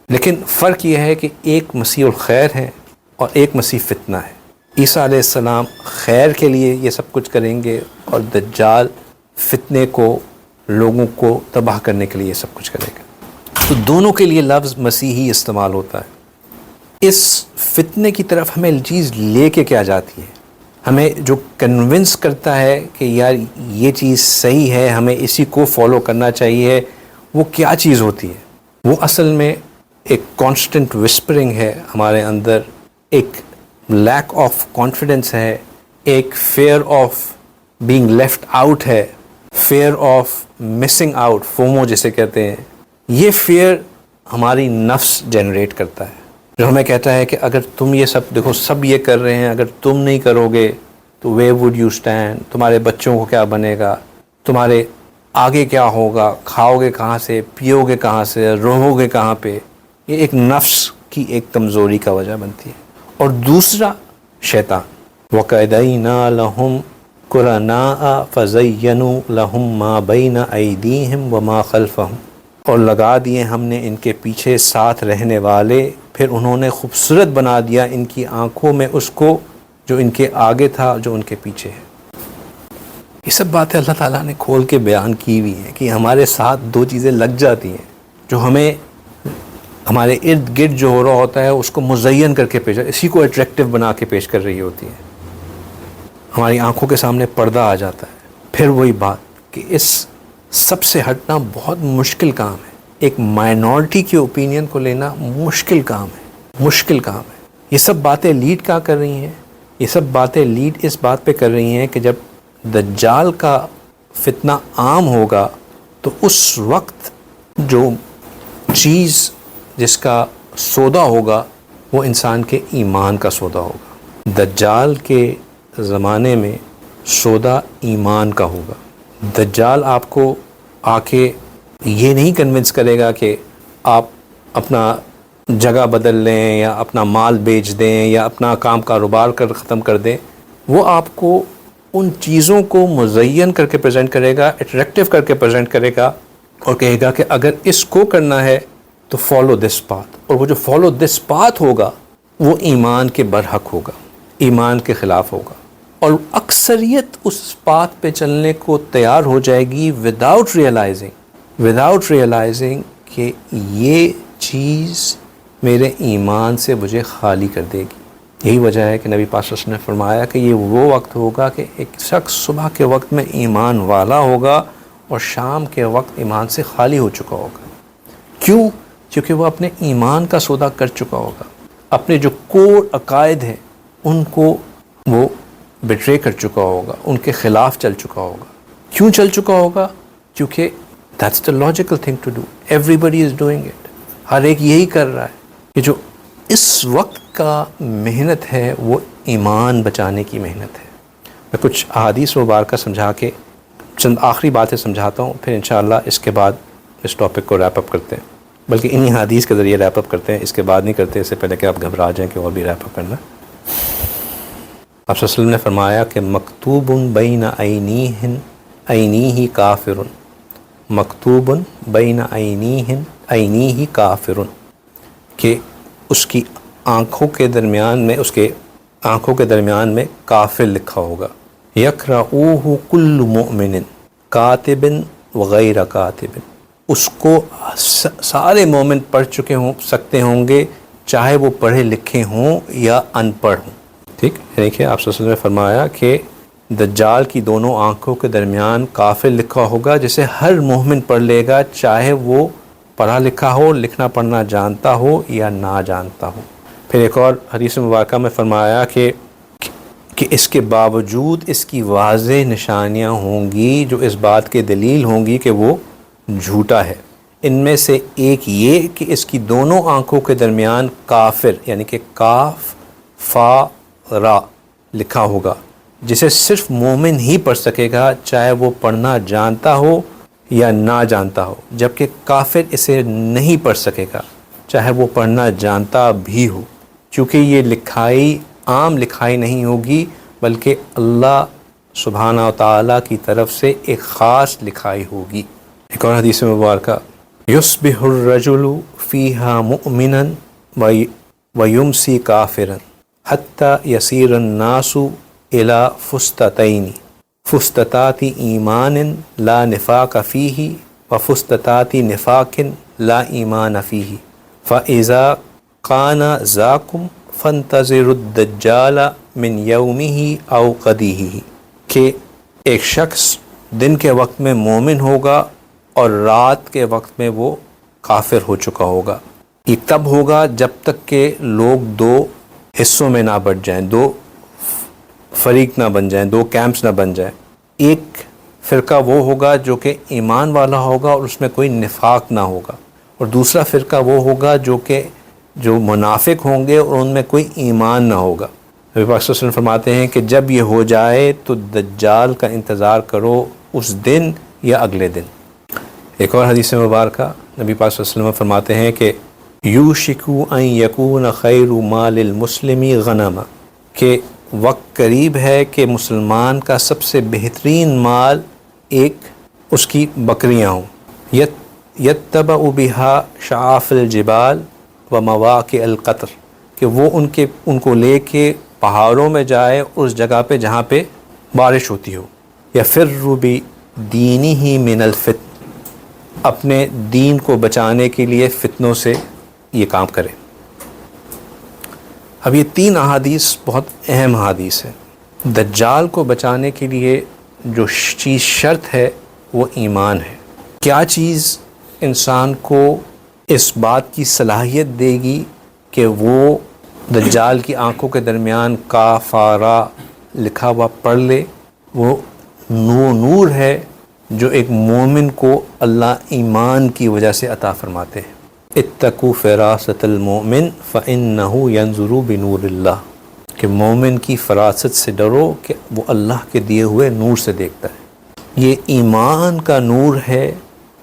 [SPEAKER 1] لیکن فرق یہ ہے کہ ایک مسیح الخیر ہے اور ایک مسیح فتنہ ہے. عیسیٰ علیہ السلام خیر کے لیے یہ سب کچھ کریں گے، اور دجال فتنے کو، لوگوں کو تباہ کرنے کے لیے یہ سب کچھ کرے گا. تو دونوں کے لیے لفظ مسیحی استعمال ہوتا ہے. اس فتنے کی طرف ہمیں چیز لے کے کیا جاتی ہے؟ ہمیں جو کنونس کرتا ہے کہ یار یہ چیز صحیح ہے، ہمیں اسی کو فالو کرنا چاہیے، وہ کیا چیز ہوتی ہے؟ وہ اصل میں ایک کانسٹنٹ وسپرنگ ہے ہمارے اندر، ایک لیک آف کانفیڈنس ہے، ایک fear of being left out ہے، fear of missing out, FOMO جسے کہتے ہیں. یہ فیئر ہماری نفس جنریٹ کرتا ہے، جو ہمیں کہتا ہے کہ اگر تم یہ سب دیکھو، سب یہ کر رہے ہیں، اگر تم نہیں کرو گے تو ویئر وڈ یو اسٹینڈ؟ تمہارے بچوں کو کیا بنے گا؟ تمہارے آگے کیا ہوگا؟ کھاؤ گے کہاں سے؟ پیو گے کہاں سے؟ رہو گے کہاں پہ؟ یہ ایک نفس کی ایک کمزوری کا وجہ بنتی ہے. اور دوسرا شیطان، وَقَعَدَيْنَا لَهُمْ قُرَنَاءَ فَزَيَّنُوا لَهُمْ مَا بَيْنَ أَيْدِيهِمْ وَمَا خَلْفَهُمْ، اور لگا دیے ہم نے ان کے پیچھے ساتھ رہنے والے، پھر انہوں نے خوبصورت بنا دیا ان کی آنکھوں میں اس کو جو ان کے آگے تھا، جو ان کے پیچھے ہے. یہ سب باتیں اللہ تعالیٰ نے کھول کے بیان کی ہوئی ہیں کہ ہمارے ساتھ دو چیزیں لگ جاتی ہیں جو ہمیں ہمارے ارد گرد جو ہو رہا ہوتا ہے اس کو مزین کر کے پیش، اسی کو اٹریکٹیو بنا کے پیش کر رہی ہوتی ہیں. ہماری آنکھوں کے سامنے پردہ آ جاتا ہے. پھر وہی بات کہ اس سب سے ہٹنا بہت مشکل کام ہے. ایک مائنورٹی کی اوپینین کو لینا مشکل کام ہے، مشکل کام ہے. یہ سب باتیں لیڈ کیا کر رہی ہیں؟ یہ سب باتیں لیڈ اس بات پہ کر رہی ہیں کہ جب دجال کا فتنہ عام ہوگا تو اس وقت جو چیز جس کا سودا ہوگا وہ انسان کے ایمان کا سودا ہوگا. دجال کے زمانے میں سودا ایمان کا ہوگا. دجال آپ کو آ کے یہ نہیں کنونس کرے گا کہ آپ اپنا جگہ بدل لیں یا اپنا مال بیچ دیں یا اپنا کام کاروبار ختم کر دیں. وہ آپ کو ان چیزوں کو مزین کر کے پریزنٹ کرے گا، اٹریکٹیو کر کے پریزنٹ کرے گا، اور کہے گا کہ اگر اس کو کرنا ہے تو فالو دس پاتھ. اور وہ جو فالو دس پاتھ ہوگا وہ ایمان کے برحق ہوگا، ایمان کے خلاف ہوگا. اور اکثریت اس پاتھ پہ چلنے کو تیار ہو جائے گی وداؤٹ ریئلائزنگ کہ یہ چیز میرے ایمان سے مجھے خالی کر دے گی. یہی وجہ ہے کہ نبی پاک صلی اللہ علیہ وسلم نے فرمایا کہ یہ وہ وقت ہوگا کہ ایک شخص صبح کے وقت میں ایمان والا ہوگا اور شام کے وقت ایمان سے خالی ہو چکا ہوگا. کیوں؟ کیونکہ وہ اپنے ایمان کا سودا کر چکا ہوگا، اپنے جو کور عقائد ہیں ان کو وہ بیٹرے کر چکا ہوگا، ان کے خلاف چل چکا ہوگا. کیوں چل چکا ہوگا؟ کیونکہ that's the logical thing to do. Everybody is doing it. ہر ایک یہی کر رہا ہے. کہ جو اس وقت کا محنت ہے وہ ایمان بچانے کی محنت ہے. میں کچھ احادیث مبارکہ سمجھا کے چند آخری باتیں سمجھاتا ہوں، پھر انشاءاللہ اس کے بعد اس ٹاپک کو ریپ اپ کرتے ہیں. بلکہ انہی حدیث کے ذریعے ریپ اپ کرتے ہیں، اس کے بعد نہیں کرتے، اس سے پہلے کہ آپ گھبرا جائیں کہ اور بھی ریپ اپ کرنا. آپ صلی اللہ علیہ وسلم نے فرمایا کہ مکتوب بین عینیہ کافر، مکتوب بین عینیہ کافر، کہ اس کی آنکھوں کے درمیان میں کافر لکھا ہوگا. یقرؤہ کل مؤمن کاتب وغیر کاتب، اس کو سارے مومن پڑھ چکے سکتے ہوں گے، چاہے وہ پڑھے لکھے ہوں یا ان پڑھ ہوں. ٹھیک، یعنی کہ آپ صلی اللہ علیہ وسلم نے فرمایا کہ دجال کی دونوں آنکھوں کے درمیان کافر لکھا ہوگا، جسے ہر مومن پڑھ لے گا، چاہے وہ پڑھا لکھا ہو، لکھنا پڑھنا جانتا ہو یا نہ جانتا ہو. پھر ایک اور حدیث مبارکہ میں فرمایا کہ اس کے باوجود اس کی واضح نشانیاں ہوں گی جو اس بات کے دلیل ہوں گی کہ وہ جھوٹا ہے. ان میں سے ایک یہ کہ اس کی دونوں آنکھوں کے درمیان کافر یعنی کہ کاف فا را لکھا ہوگا، جسے صرف مومن ہی پڑھ سکے گا، چاہے وہ پڑھنا جانتا ہو یا نہ جانتا ہو، جبکہ کافر اسے نہیں پڑھ سکے گا، چاہے وہ پڑھنا جانتا بھی ہو، چونکہ یہ لکھائی عام لکھائی نہیں ہوگی بلکہ اللہ سبحانہ و تعالیٰ کی طرف سے ایک خاص لکھائی ہوگی. ایک اور حدیث مبارکہ، یصبح الرجل فیہا مؤمنا ویمسی کافرا حتی یسیر الناس الی فستتین فستتات ایمان لا نفاق فیہ وفستتات نفاق لا ایمان فیہ فاذا کان ذاکم فانتظروا الدجال من یومہ او غدیہ، کہ ایک شخص دن کے وقت میں مومن ہوگا اور رات کے وقت میں وہ کافر ہو چکا ہوگا. یہ تب ہوگا جب تک کہ لوگ دو حصوں میں نہ بٹ جائیں، دو فریق نہ بن جائیں، دو کیمپس نہ بن جائیں. ایک فرقہ وہ ہوگا جو کہ ایمان والا ہوگا اور اس میں کوئی نفاق نہ ہوگا، اور دوسرا فرقہ وہ ہوگا جو منافق ہوں گے اور ان میں کوئی ایمان نہ ہوگا. نبی پاک صلی اللہ علیہ وسلم فرماتے ہیں کہ جب یہ ہو جائے تو دجال کا انتظار کرو اس دن یا اگلے دن. ایک اور حدیث مبارکہ نبی پاک صلی اللہ علیہ وسلم فرماتے ہیں کہ یوشک ان یکون خیر مال المسلم غنما، کہ وقت قریب ہے کہ مسلمان کا سب سے بہترین مال ایک اس کی بکریاں ہوں. یتبع بہا شعاف الجبال و مواقع القطر، کہ وہ ان کو لے کے پہاڑوں میں جائے اس جگہ پہ جہاں پہ بارش ہوتی ہو. یفر بدینہ من الفتن، اپنے دین کو بچانے کے لیے فتنوں سے یہ کام کرے. اب یہ تین احادیث بہت اہم احادیث ہیں. دجال کو بچانے کے لیے جو چیز شرط ہے وہ ایمان ہے. کیا چیز انسان کو اس بات کی صلاحیت دے گی کہ وہ دجال کی آنکھوں کے درمیان کافارا لکھا ہوا پڑھ لے؟ وہ نور ہے جو ایک مومن کو اللہ ایمان کی وجہ سے عطا فرماتے ہیں. اتقوا فراست المؤمن فإنہ ینظر بنور اللہ، کہ مومن کی فراست سے ڈرو کہ وہ اللہ کے دیے ہوئے نور سے دیکھتا ہے. یہ ایمان کا نور ہے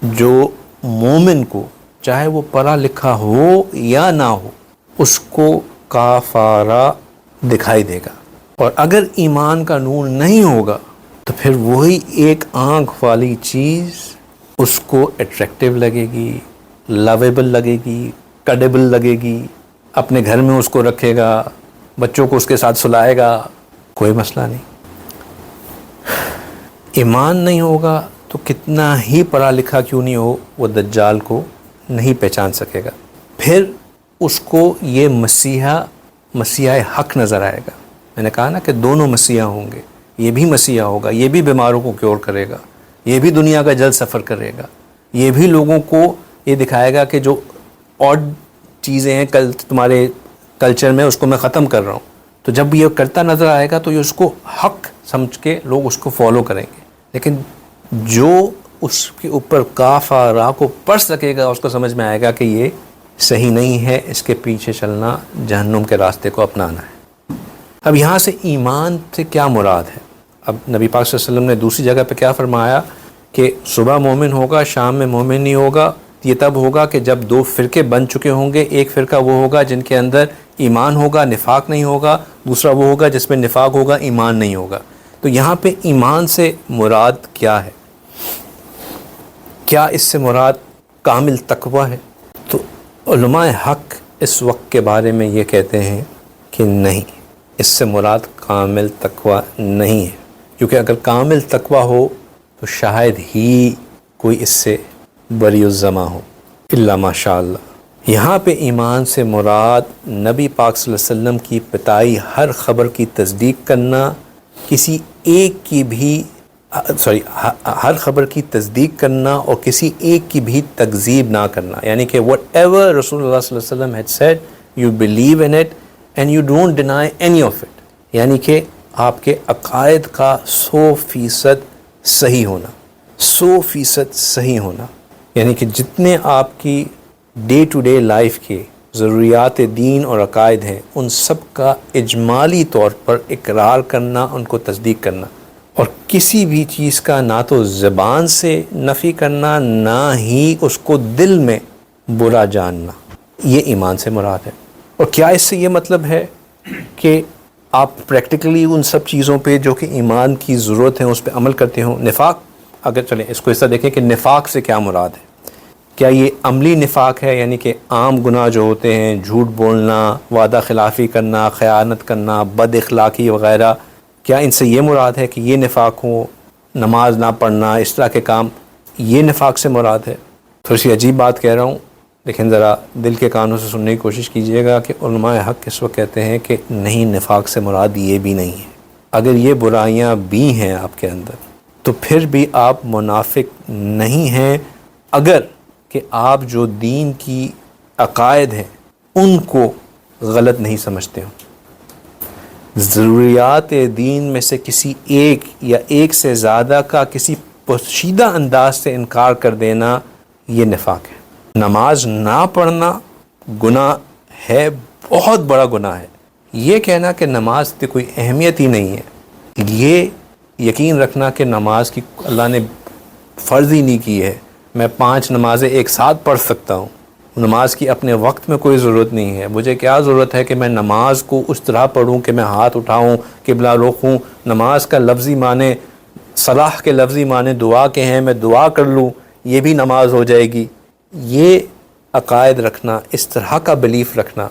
[SPEAKER 1] جو مومن کو چاہے وہ پڑھا لکھا ہو یا نہ ہو اس کو کافارا دکھائی دے گا. اور اگر ایمان کا نور نہیں ہوگا تو پھر وہی ایک آنکھ والی چیز اس کو اٹریکٹیو لگے گی، لویبل لگے گی، کڈیبل لگے گی، اپنے گھر میں اس کو رکھے گا، بچوں کو اس کے ساتھ سلائے گا، کوئی مسئلہ نہیں. ایمان نہیں ہوگا تو کتنا ہی پڑھا لکھا کیوں نہیں ہو وہ دجال کو نہیں پہچان سکے گا. پھر اس کو یہ مسیحا حق نظر آئے گا. میں نے کہا نا کہ دونوں مسیحا ہوں گے، یہ بھی مسیحا ہوگا، یہ بھی بیماروں کو کیور کرے گا، یہ بھی دنیا کا جلد سفر کرے گا، یہ بھی لوگوں کو یہ دکھائے گا کہ جو آڈ چیزیں ہیں تمہارے کلچر میں اس کو میں ختم کر رہا ہوں. تو جب یہ کرتا نظر آئے گا تو یہ اس کو حق سمجھ کے لوگ اس کو فالو کریں گے. لیکن جو اس کے اوپر کاف اور را کو پڑھ سکے گا اس کو سمجھ میں آئے گا کہ یہ صحیح نہیں ہے، اس کے پیچھے چلنا جہنم کے راستے کو اپنانا ہے. اب یہاں سے ایمان سے کیا مراد ہے؟ اب نبی پاک صلی اللہ علیہ وسلم نے دوسری جگہ پہ کیا فرمایا کہ صبح مومن ہوگا، شام میں مومن نہیں ہوگا. یہ تب ہوگا کہ جب دو فرقے بن چکے ہوں گے. ایک فرقہ وہ ہوگا جن کے اندر ایمان ہوگا، نفاق نہیں ہوگا. دوسرا وہ ہوگا جس میں نفاق ہوگا، ایمان نہیں ہوگا. تو یہاں پہ ایمان سے مراد کیا ہے؟ کیا اس سے مراد کامل تقوی ہے؟ تو علماء حق اس وقت کے بارے میں یہ کہتے ہیں کہ نہیں، اس سے مراد کامل تقوی نہیں ہے. کیونکہ اگر کامل تقوی ہو تو شاید ہی کوئی اس سے بری الزما ہوں الا ماشاء اللہ۔ یہاں پہ ایمان سے مراد نبی پاک صلی اللہ علیہ وسلم کی بتائی ہر خبر کی تصدیق کرنا، کسی ایک کی بھی ہر خبر کی تصدیق کرنا اور کسی ایک کی بھی تکذیب نہ کرنا، یعنی کہ وٹ ایور رسول اللہ صلی اللہ علیہ وسلم had said you believe in it and you don't deny any of it، یعنی کہ آپ کے عقائد کا 100% صحیح ہونا، 100% صحیح ہونا، یعنی کہ جتنے آپ کی ڈے ٹو ڈے لائف کے ضروریات دین اور عقائد ہیں ان سب کا اجمالی طور پر اقرار کرنا، ان کو تصدیق کرنا، اور کسی بھی چیز کا نہ تو زبان سے نفی کرنا نہ ہی اس کو دل میں برا جاننا، یہ ایمان سے مراد ہے۔ اور کیا اس سے یہ مطلب ہے کہ آپ پریکٹیکلی ان سب چیزوں پہ جو کہ ایمان کی ضرورت ہے اس پہ عمل کرتے ہوں؟ نفاق، اگر چلیں اس کو اس طرح دیکھیں کہ نفاق سے کیا مراد ہے، کیا یہ عملی نفاق ہے، یعنی کہ عام گناہ جو ہوتے ہیں، جھوٹ بولنا، وعدہ خلافی کرنا، خیانت کرنا، بد اخلاقی وغیرہ، کیا ان سے یہ مراد ہے کہ یہ نفاق ہو؟ نماز نہ پڑھنا، اس طرح کے کام، یہ نفاق سے مراد ہے؟ تھوڑی سی عجیب بات کہہ رہا ہوں لیکن ذرا دل کے کانوں سے سننے کی کوشش کیجئے گا کہ علماء حق اس وقت کہتے ہیں کہ نہیں، نفاق سے مراد یہ بھی نہیں ہے۔ اگر یہ برائیاں بھی ہیں آپ کے اندر تو پھر بھی آپ منافق نہیں ہیں، اگر کہ آپ جو دین کی عقائد ہیں ان کو غلط نہیں سمجھتے ہوں۔ ضروریات دین میں سے کسی ایک یا ایک سے زیادہ کا کسی پوشیدہ انداز سے انکار کر دینا، یہ نفاق ہے۔ نماز نہ پڑھنا گناہ ہے، بہت بڑا گناہ ہے۔ یہ کہنا کہ نماز کی کوئی اہمیت ہی نہیں ہے، یہ یقین رکھنا کہ نماز کی اللہ نے فرض ہی نہیں کی ہے، میں 5 نمازیں ایک ساتھ پڑھ سکتا ہوں، نماز کی اپنے وقت میں کوئی ضرورت نہیں ہے، مجھے کیا ضرورت ہے کہ میں نماز کو اس طرح پڑھوں کہ میں ہاتھ اٹھاؤں، قبلہ رخ ہوں، نماز کا لفظی معنی، صلاح کے لفظی معنی دعا کے ہیں، میں دعا کر لوں یہ بھی نماز ہو جائے گی۔ یہ عقائد رکھنا، اس طرح کا بلیف رکھنا،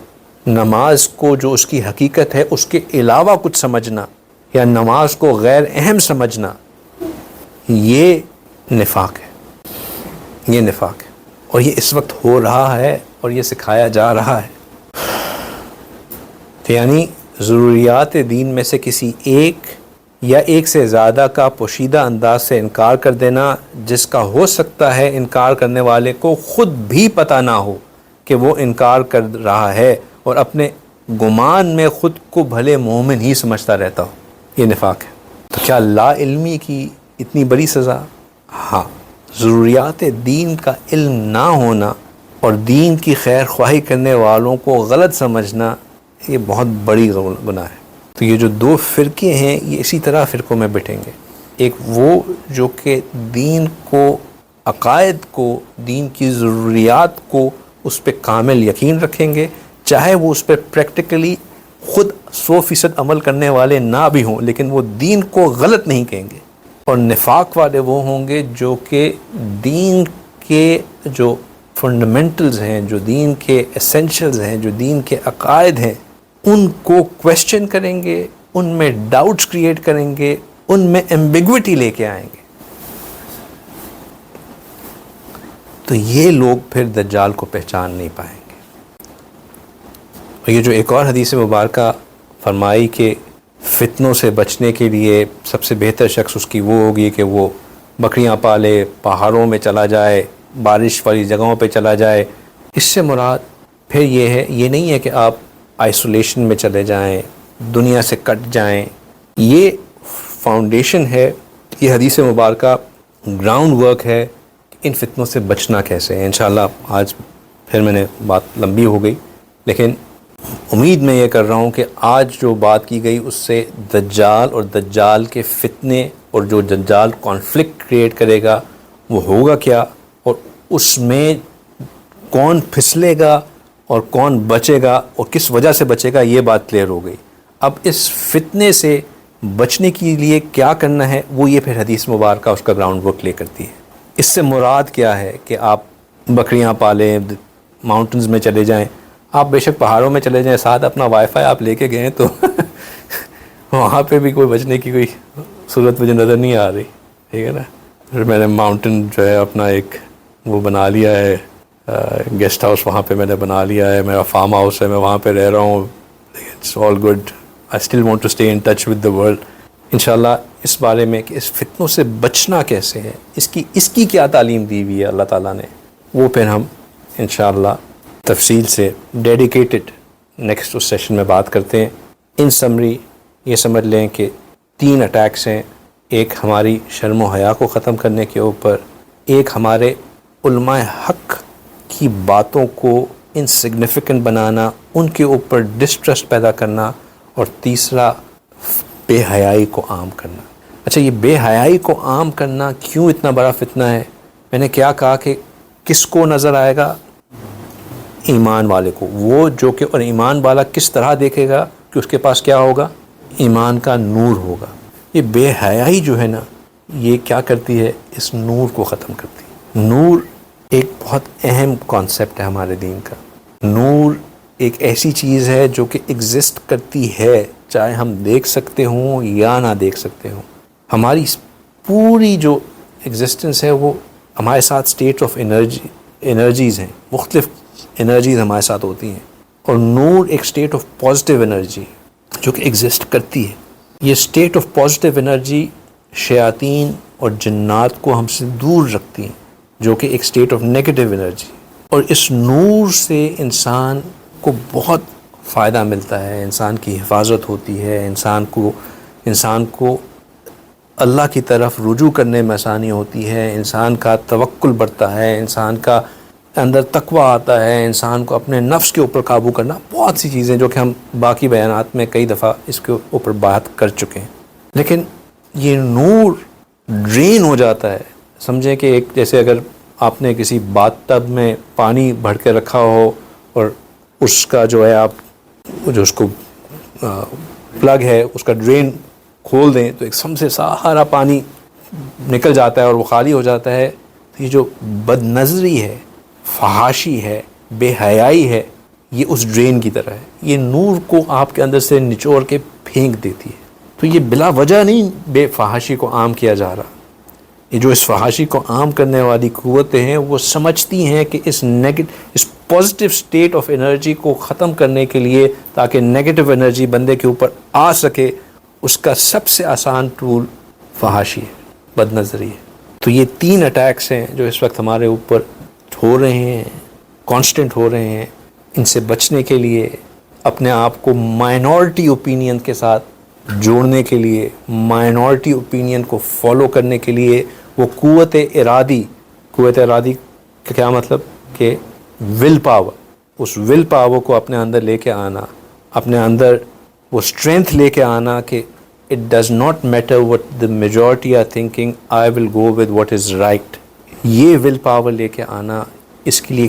[SPEAKER 1] نماز کو جو اس کی حقیقت ہے اس کے علاوہ کچھ سمجھنا یا نماز کو غیر اہم سمجھنا، یہ نفاق ہے، یہ نفاق ہے، اور یہ اس وقت ہو رہا ہے اور یہ سکھایا جا رہا ہے۔ تو یعنی ضروریات دین میں سے کسی ایک یا ایک سے زیادہ کا پوشیدہ انداز سے انکار کر دینا، جس کا ہو سکتا ہے انکار کرنے والے کو خود بھی پتہ نہ ہو کہ وہ انکار کر رہا ہے اور اپنے گمان میں خود کو بھلے مومن ہی سمجھتا رہتا ہو، یہ نفاق ہے۔ تو کیا لا علمی کی اتنی بڑی سزا؟ ہاں، ضروریات دین کا علم نہ ہونا اور دین کی خیر خواہی کرنے والوں کو غلط سمجھنا، یہ بہت بڑی گناہ ہے۔ تو یہ جو 2 فرقے ہیں یہ اسی طرح فرقوں میں بٹیں گے، ایک وہ جو کہ دین کو، عقائد کو، دین کی ضروریات کو اس پہ کامل یقین رکھیں گے، چاہے وہ اس پہ پریکٹیکلی خود 100% عمل کرنے والے نہ بھی ہوں، لیکن وہ دین کو غلط نہیں کہیں گے۔ اور نفاق والے وہ ہوں گے جو کہ دین کے جو فنڈامنٹلز ہیں، جو دین کے ایسنشلز ہیں، جو دین کے عقائد ہیں، ان کو کویسچن کریں گے، ان میں ڈاؤٹس کریٹ کریں گے، ان میں ایمبیگوٹی لے کے آئیں گے۔ تو یہ لوگ پھر دجال کو پہچان نہیں پائیں گے۔ اور یہ جو ایک اور حدیث مبارکہ فرمائی کہ فتنوں سے بچنے کے لیے سب سے بہتر شخص اس کی وہ ہوگی کہ وہ بکریاں پالے، پہاڑوں میں چلا جائے، بارش والی جگہوں پہ چلا جائے، اس سے مراد پھر یہ ہے، یہ نہیں ہے کہ آپ آئسولیشن میں چلے جائیں، دنیا سے کٹ جائیں، یہ فاؤنڈیشن ہے، یہ حدیث مبارکہ گراؤنڈ ورک ہے کہ ان فتنوں سے بچنا کیسے ہے۔ انشاءاللہ آج پھر میں نے بات لمبی ہو گئی، لیکن امید میں یہ کر رہا ہوں کہ آج جو بات کی گئی اس سے دجال اور دجال کے فتنے اور جو دجال کانفلکٹ کریٹ کرے گا وہ ہوگا کیا، اور اس میں کون پھسلے گا اور کون بچے گا اور کس وجہ سے بچے گا، یہ بات کلیئر ہو گئی۔ اب اس فتنے سے بچنے کے لیے کیا کرنا ہے وہ یہ پھر حدیث مبارکہ اس کا گراؤنڈ ورک لے کرتی ہے۔ اس سے مراد کیا ہے کہ آپ بکریاں پالیں، ماؤنٹنز میں چلے جائیں، آپ بے شک پہاڑوں میں چلے جائیں، ساتھ اپنا وائی فائی آپ لے کے گئے تو وہاں پہ بھی کوئی بچنے کی کوئی صورت مجھے نظر نہیں آ رہی، ٹھیک ہے نا۔ پھر میں نے ماؤنٹن جو ہے اپنا ایک وہ بنا لیا ہے گیسٹ ہاؤس، وہاں پہ میں نے بنا لیا ہے، میرا فارم ہاؤس ہے، میں وہاں پہ رہ رہا ہوں. It's all good. I still want to stay in touch with the world. انشاءاللہ اس بارے میں کہ اس فتنوں سے بچنا کیسے ہے، اس کی کیا تعلیم دی ہوئی ہے اللہ تعالیٰ نے، وہ پھر ہم انشاءاللہ تفصیل سے ڈیڈیکیٹڈ نیکسٹ اس سیشن میں بات کرتے ہیں. ان سمری یہ سمجھ لیں کہ 3 اٹیکس ہیں. ایک ہماری شرم و حیا کو ختم کرنے کے اوپر، ایک ہمارے علماء حق کی باتوں کو انسگنیفیکنٹ بنانا، ان کے اوپر ڈسٹرسٹ پیدا کرنا، اور تیسرا بے حیائی کو عام کرنا. اچھا، یہ بے حیائی کو عام کرنا کیوں اتنا بڑا فتنہ ہے؟ میں نے کیا کہا کہ کس کو نظر آئے گا؟ ایمان والے کو. وہ جو کہ، اور ایمان والا کس طرح دیکھے گا کہ اس کے پاس کیا ہوگا؟ ایمان کا نور ہوگا. یہ بے حیائی جو ہے نا، یہ کیا کرتی ہے؟ اس نور کو ختم کرتی ہے. نور ایک بہت اہم کانسیپٹ ہے ہمارے دین کا. نور ایک ایسی چیز ہے جو کہ ایگزسٹ کرتی ہے، چاہے ہم دیکھ سکتے ہوں یا نہ دیکھ سکتے ہوں. ہماری پوری جو ایگزسٹنس ہے وہ ہمارے ساتھ اسٹیٹ آف انرجیز ہیں، مختلف انرجیز ہمارے ساتھ ہوتی ہیں، اور نور ایک اسٹیٹ آف پازیٹیو انرجی جو کہ ایگزسٹ کرتی ہے. یہ اسٹیٹ آف پازیٹیو انرجی شیاطین اور جنات کو ہم سے دور رکھتی ہیں، جو کہ ایک اسٹیٹ آف نیگیٹو انرجی. اور اس نور سے انسان کو بہت فائدہ ملتا ہے، انسان کی حفاظت ہوتی ہے، انسان کو اللہ کی طرف رجوع کرنے میں آسانی ہوتی ہے، انسان کا توکل بڑھتا ہے، انسان کا اندر تقویٰ آتا ہے، انسان کو اپنے نفس کے اوپر قابو کرنا، بہت سی چیزیں جو کہ ہم باقی بیانات میں کئی دفعہ اس کے اوپر بات کر چکے ہیں. لیکن یہ نور ڈرین ہو جاتا ہے. سمجھیں کہ ایک جیسے اگر آپ نے کسی باتھ ٹب میں پانی بھر کے رکھا ہو، اور اس کا جو ہے آپ جو اس کو پلگ ہے اس کا ڈرین کھول دیں تو ایک سم سے سارا پانی نکل جاتا ہے اور وہ خالی ہو جاتا ہے. یہ جو بد نظری ہے، فحاشی ہے، بے حیائی ہے، یہ اس ڈرین کی طرح ہے. یہ نور کو آپ کے اندر سے نچوڑ کے پھینک دیتی ہے. تو یہ بلا وجہ نہیں بے فحاشی کو عام کیا جا رہا. یہ جو اس فحاشی کو عام کرنے والی قوتیں ہیں وہ سمجھتی ہیں کہ اس پازیٹیو اسٹیٹ آف انرجی کو ختم کرنے کے لیے، تاکہ نیگیٹو انرجی بندے کے اوپر آ سکے، اس کا سب سے آسان ٹول فحاشی ہے، بد نظری ہے. تو یہ 3 اٹیکس ہیں جو اس وقت ہمارے اوپر ہو رہے ہیں، کانسٹنٹ ہو رہے ہیں. ان سے بچنے کے لیے، اپنے آپ کو مائنورٹی اوپینین کے ساتھ جوڑنے کے لیے، مائنورٹی اوپینین کو فالو کرنے کے لیے، وہ قوت ارادی کا کیا مطلب کہ will power, us will power کو اپنے اندر لے کے آنا، اپنے اندر وہ اسٹرینتھ لے کے آنا کہ it does not matter what the majority are thinking, I will go with what is right. یہ ول پاور لے کے آنا، اس کے لیے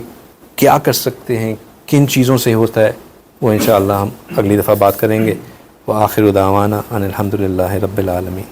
[SPEAKER 1] کیا کر سکتے ہیں، کن چیزوں سے ہوتا ہے، وہ انشاءاللہ ہم اگلی دفعہ بات کریں گے. وآخر دعوانا ان الحمد للہ رب العالمین.